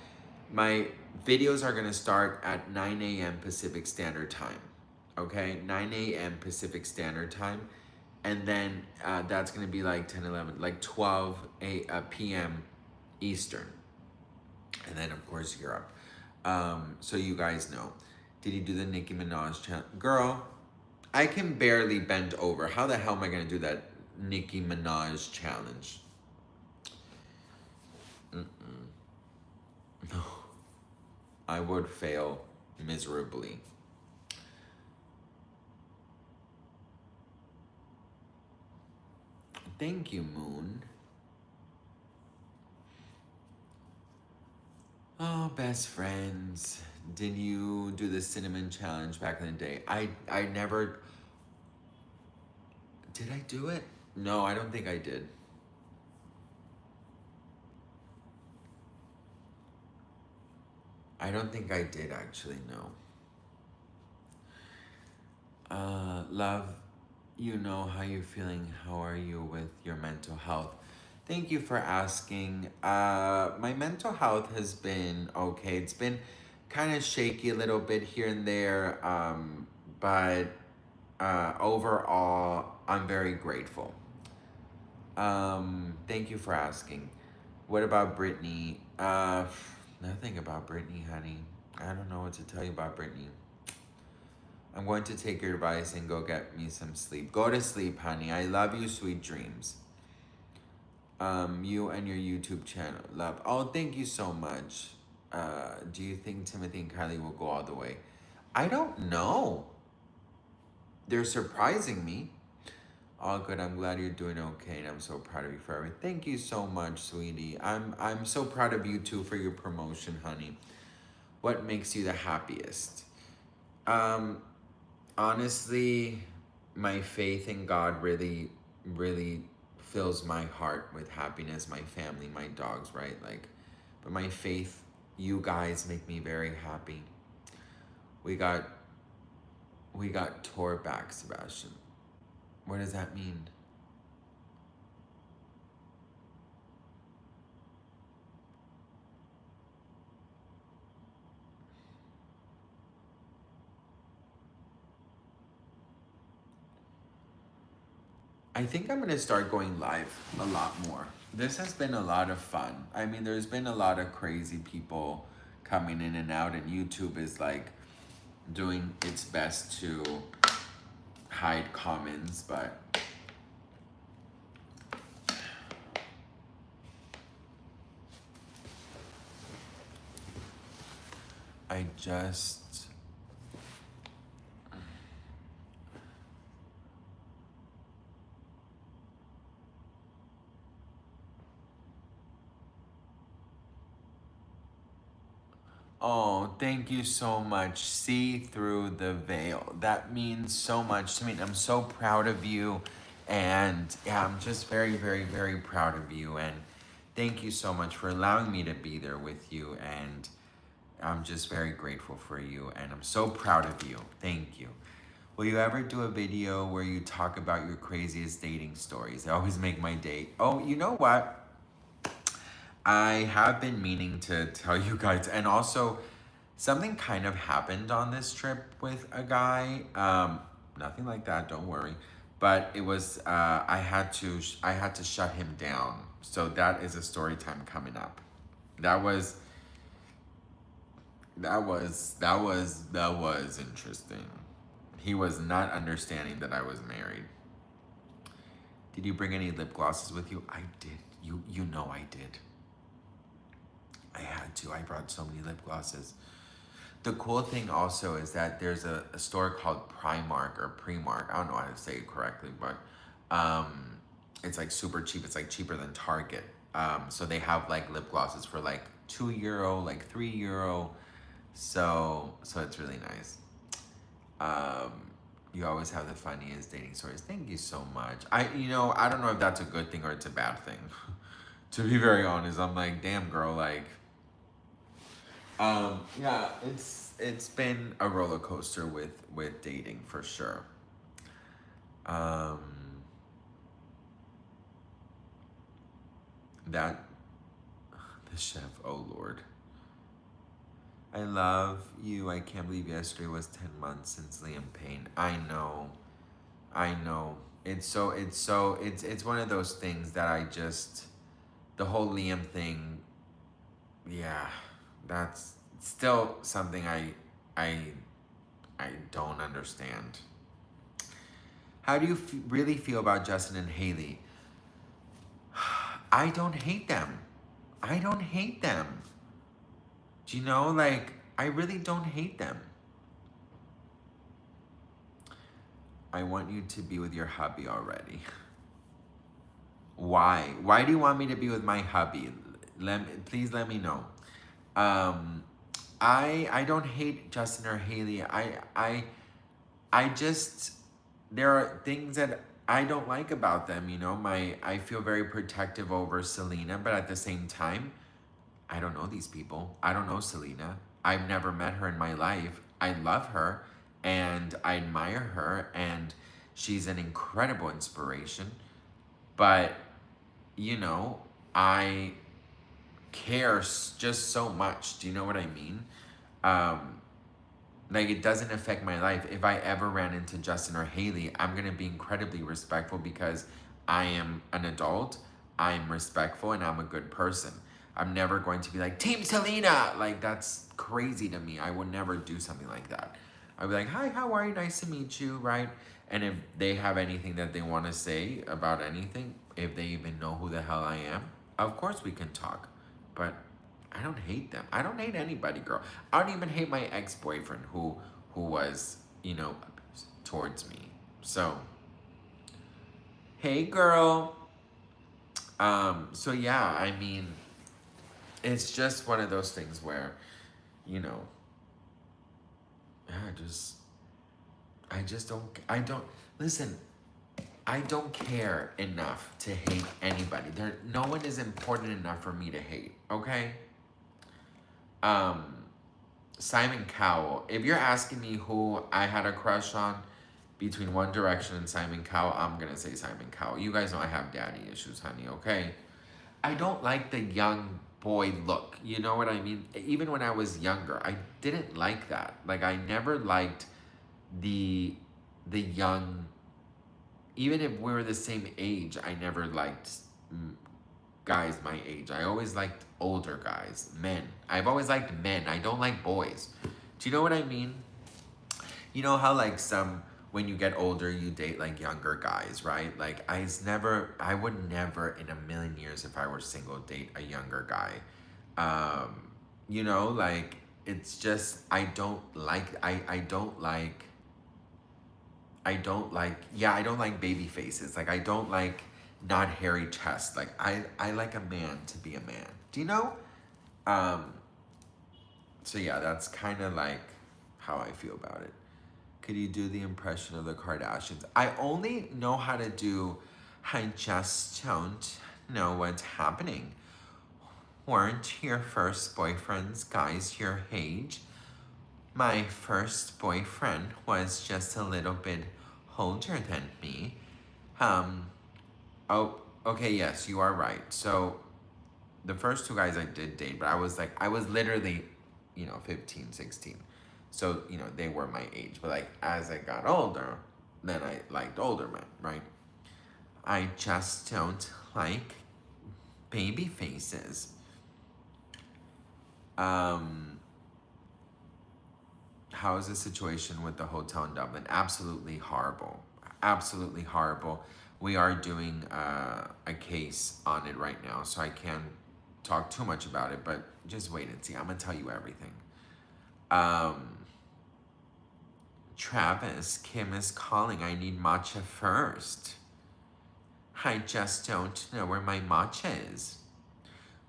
My videos are gonna start at 9 a.m. Pacific Standard Time. Okay, 9 a.m. Pacific Standard Time. And then that's gonna be like 10, 11, like 12 p.m. Eastern. And then of course Europe. So you guys know. Did he do the Nicki Minaj challenge? Girl, I can barely bend over. How the hell am I gonna do that Nicki Minaj challenge? No, I would fail miserably. Thank you, Moon. Oh, best friends. Did you do the cinnamon challenge back in the day? I never. Did I do it? No, I don't think I did. I don't think I did actually, no. Love, you know how you're feeling. How are you with your mental health? Thank you for asking. My mental health has been okay. It's been kind of shaky a little bit here and there, but overall, I'm very grateful. Thank you for asking. What about Brittany? Nothing about Brittany, honey. I don't know what to tell you about Brittany. I'm going to take your advice and go get me some sleep. Go to sleep, honey. I love you. Sweet dreams. You and your YouTube channel. Love. Oh, thank you so much. Do you think Timothy and Kylie will go all the way? I don't know. They're surprising me. All good. I'm glad you're doing okay, and I'm so proud of you for everything. Thank you so much, sweetie. I'm so proud of you too for your promotion, honey. What makes you the happiest? Um, Honestly, my faith in God really fills my heart with happiness. My family, my dogs, right? Like, but my faith, you guys make me very happy. We got we got tore back, Sebastian. What does that mean? I think I'm gonna start going live a lot more. This has been a lot of fun. I mean, there's been a lot of crazy people coming in and out, and YouTube is like doing its best to hide comments, but I just oh, thank you so much. See through the veil. That means so much to me. I'm so proud of you. And yeah, I'm just very proud of you. And thank you so much for allowing me to be there with you. And I'm just very grateful for you. And I'm so proud of you. Thank you. Will you ever do a video where you talk about your craziest dating stories? They always make my day. Oh, you know what? I have been meaning to tell you guys, and also something kind of happened on this trip with a guy. Nothing like that, don't worry. But it was I had to shut him down. So that is a story time coming up. That was that was interesting. He was not understanding that I was married. Did you bring any lip glosses with you? I did. You know I did. I had to. I brought so many lip glosses. The cool thing also is that there's a store called Primark or Primark. I don't know how to say it correctly, but it's like super cheap. It's like cheaper than Target. So they have like lip glosses for like €2, like €3. So it's really nice. Um, you always have the funniest dating stories. Thank you so much. I don't know if that's a good thing or it's a bad thing. To be very honest, I'm like, damn girl, like yeah, it's been a roller coaster with dating for sure. Um, that the chef, oh Lord. I love you. I can't believe yesterday was 10 months since Liam Payne. I know. I know. It's one of those things that I just the whole Liam thing, yeah, that's still something I I don't understand. How do you really feel about Justin and Haley? I don't hate them. I don't hate them. Do you know? Like, I really don't hate them. I want you to be with your hubby already. Why? Why do you want me to be with my hubby? Please let me know. Um, I don't hate Justin or Haley. I just there are things that I don't like about them. You know, I feel very protective over Selena, but at the same time, I don't know these people. I don't know Selena. I've never met her in my life. I love her and I admire her, and she's an incredible inspiration. But, you know, I care just so much. Do you know what I mean? Um, like, it doesn't affect my life. If I ever ran into Justin or Haley, I'm gonna be incredibly respectful because I am an adult, I'm respectful, and I'm a good person. I'm never going to be like, Team Selena! Like, that's crazy to me. I would never do something like that. I'd be like, hi, how are you? Nice to meet you, right? And if they have anything that they want to say about anything, if they even know who the hell I am, of course we can talk. But I don't hate them. I don't hate anybody, girl. I don't even hate my ex-boyfriend who was, you know, towards me. So, hey girl. So yeah, I mean, it's just one of those things where, you know, I just I don't listen, I don't care enough to hate anybody. No one is important enough for me to hate, okay? Um Simon Cowell. If you're asking me who I had a crush on between One Direction and Simon Cowell, I'm gonna say Simon Cowell. You guys know I have daddy issues, honey, okay? I don't like the young boy look. You know what I mean? Even when I was younger, I didn't like that. Like, I never liked the young, even if we were the same age, I never liked guys my age. I always liked older guys, men. I've always liked men. I don't like boys. Do you know what I mean? You know how, like, when you get older, you date like younger guys, right? Like, I would never in a million years, if I were single, date a younger guy. You know, like, it's just, I don't like baby faces. Like, I don't like not hairy chest. Like, I like a man to be a man. Do you know? Um, so yeah, that's kind of like how I feel about it. Could you do the impression of the Kardashians? I only know how to do, I just don't know what's happening. Weren't your first boyfriends guys your age? My first boyfriend was just a little bit older than me. Um, oh, okay, yes, you are right. So, the first two guys I did date, but I was literally, 15, 16. So, they were my age. But, like, as I got older, then I liked older men, right? I just don't like baby faces. Um, how is the situation with the hotel in Dublin? Absolutely horrible. Absolutely horrible. We are doing a case on it right now, so I can't talk too much about it, but just wait and see. I'm going to tell you everything. Um, Travis, Kim is calling. I need matcha first. I just don't know where my matcha is.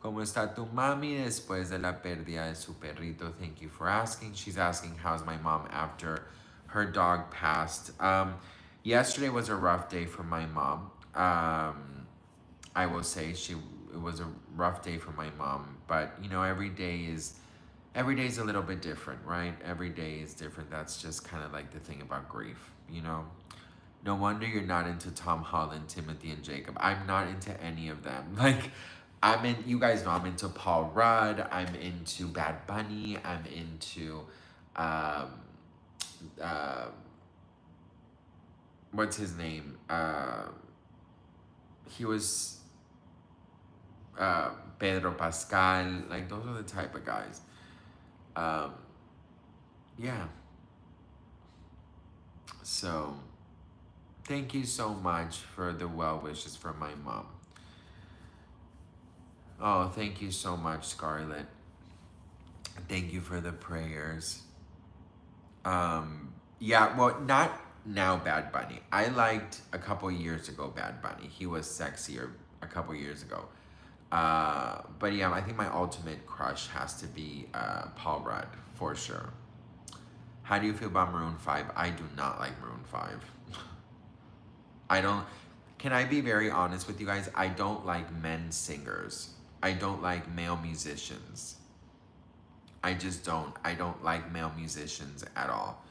¿Cómo está tu mami después de la pérdida de su perrito? Thank you for asking. She's asking, how's my mom after her dog passed? Yesterday was a rough day for my mom. I will say it was a rough day for my mom, but every day is a little bit different, right? Every day is different. That's just kind of like the thing about grief, you know? No wonder you're not into Tom Holland, Timothy, and Jacob. I'm not into any of them. Like, you guys know I'm into Paul Rudd. I'm into Bad Bunny. I'm into, um, uh, what's his name? He was, Pedro Pascal. Like, those are the type of guys. Um, yeah. So, thank you so much for the well wishes for my mom. Oh, thank you so much, Scarlett. Thank you for the prayers. Yeah, well, not now Bad Bunny. I liked a couple years ago Bad Bunny. He was sexier a couple years ago. But yeah, I think my ultimate crush has to be Paul Rudd for sure. How do you feel about Maroon 5? I do not like Maroon 5. I don't. Can I be very honest with you guys? I don't like men singers. I don't like male musicians. I just don't. I don't like male musicians at all.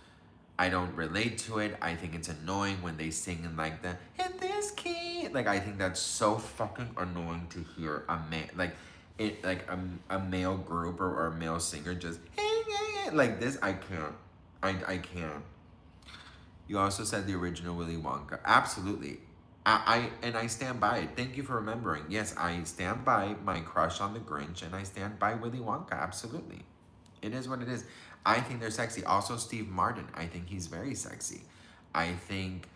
I don't relate to it. I think it's annoying when they sing in like the in this key. Like I think that's so fucking annoying to hear a man like a male group or a male singer just like this. I can't. I can't. You also said the original Willy Wonka. Absolutely. And I stand by it. Thank you for remembering. Yes, I stand by my crush on the Grinch and I stand by Willy Wonka. Absolutely. It is what it is. I think they're sexy. Also, Steve Martin. I think he's very sexy. I think,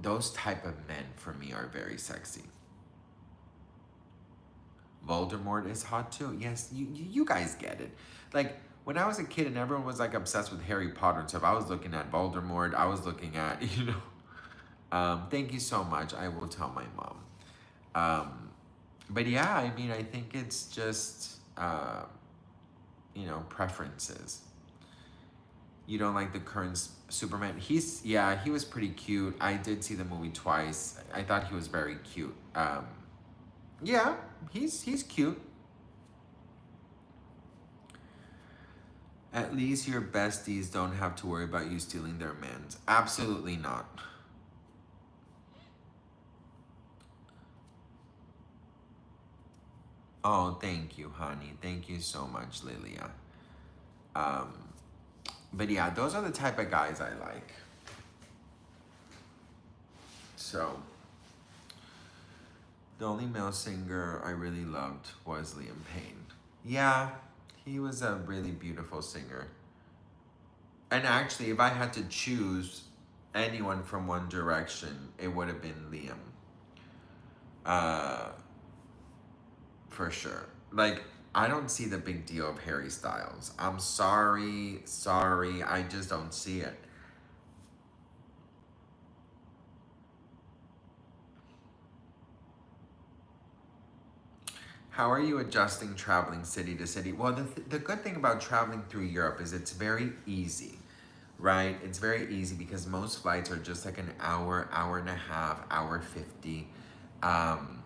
those type of men for me are very sexy. Voldemort is hot too. Yes, you guys get it. Like when I was a kid and everyone was like obsessed with Harry Potter and stuff, I was looking at Voldemort. I was looking at thank you so much. I will tell my mom. But yeah, I mean, I think it's just preferences. You don't like the current Superman? He was pretty cute. I did see the movie twice. I thought he was very cute. Yeah, he's cute. At least your besties don't have to worry about you stealing their mans. Absolutely not. Oh, thank you, honey. Thank you so much, Lilia. Um, but yeah, those are the type of guys I like. So, the only male singer I really loved was Liam Payne. Yeah, he was a really beautiful singer. And actually, if I had to choose anyone from One Direction, it would have been Liam. Uh, for sure. Like, I don't see the big deal of Harry Styles. I'm sorry, I just don't see it. How are you adjusting traveling city to city? Well, the good thing about traveling through Europe is it's very easy, right? It's very easy because most flights are just like an hour, hour and a half, hour 50. Um,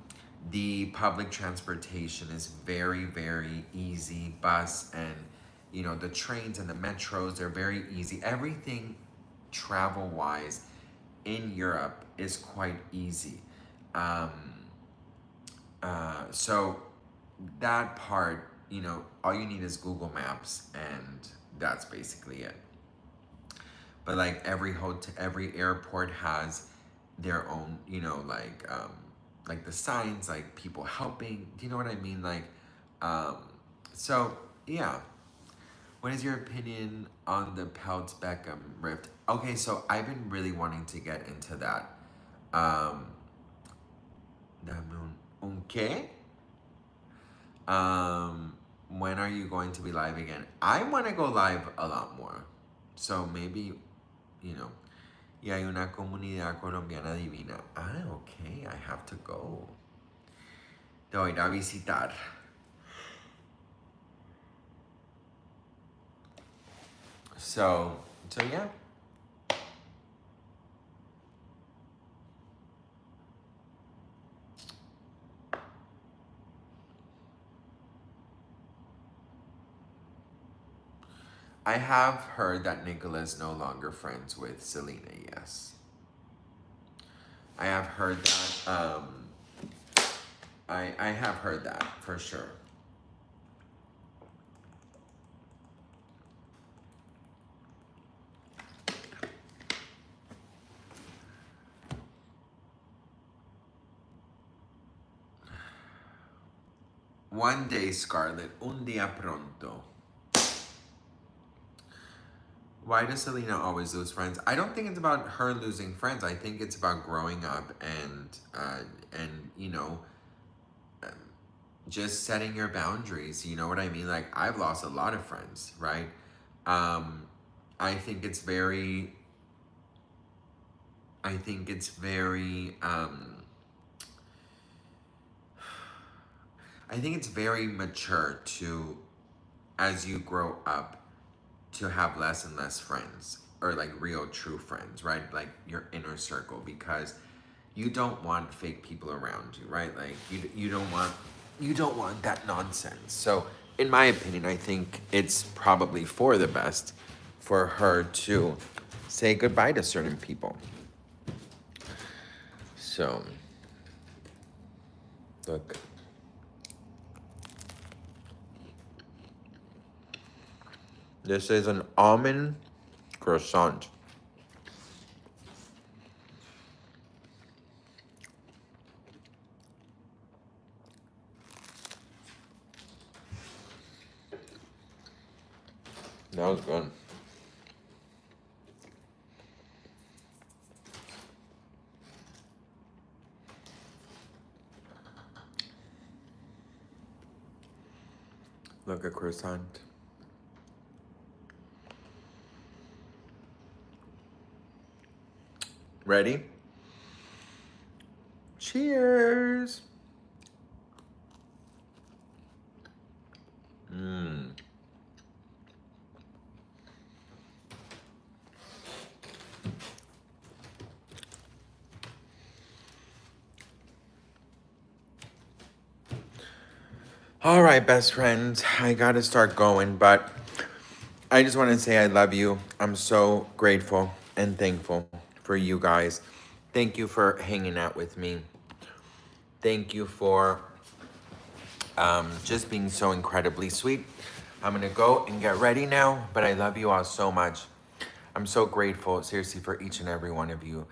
the public transportation is very, very easy. Bus and, the trains and the metros, they're very easy. Everything travel-wise in Europe is quite easy. Um, so that part, all you need is Google Maps, and that's basically it. But like every airport has their own, like the signs, like people helping. Do you know what I mean? Like, um, so yeah. What is your opinion on the Peltz Beckham rift? Okay, so I've been really wanting to get into that. Um, Dame un qué? When are you going to be live again? I want to go live a lot more. So maybe, you know, y hay una comunidad colombiana divina. Ah, okay, I have to go. Te voy a ir a visitar. So yeah. I have heard that Nicola is no longer friends with Selena, yes. I have heard that. I have heard that for sure. One day, Scarlett, un día pronto. Why does Selena always lose friends? I don't think it's about her losing friends. I think it's about growing up and just setting your boundaries. You know what I mean? Like, I've lost a lot of friends, right? Um, I think it's very, I think it's very, I think it's very mature to, as you grow up, to have less and less friends, or like real true friends, right? Like your inner circle, because you don't want fake people around you, right? Like you don't want that nonsense. So in my opinion, I think it's probably for the best for her to say goodbye to certain people. So look. This is an almond croissant. That was good. Look, a croissant. Ready? Cheers. Mmm. All right, best friends, I gotta start going, but I just want to say I love you. I'm so grateful and thankful for you guys. Thank you for hanging out with me. Thank you for just being so incredibly sweet. I'm gonna go and get ready now, but I love you all so much. I'm so grateful, seriously, for each and every one of you.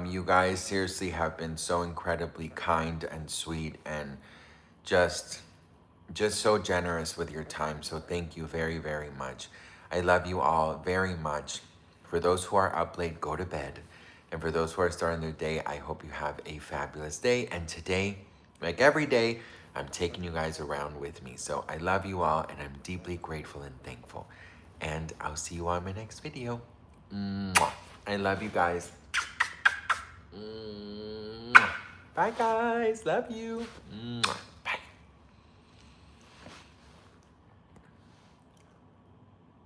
You guys seriously have been so incredibly kind and sweet and just so generous with your time. So thank you very, very much. I love you all very much. For those who are up late, go to bed. And for those who are starting their day, I hope you have a fabulous day. And today, like every day, I'm taking you guys around with me. So I love you all, and I'm deeply grateful and thankful. And I'll see you on my next video. Mwah. I love you guys. Mwah. Bye, guys. Love you. Mwah.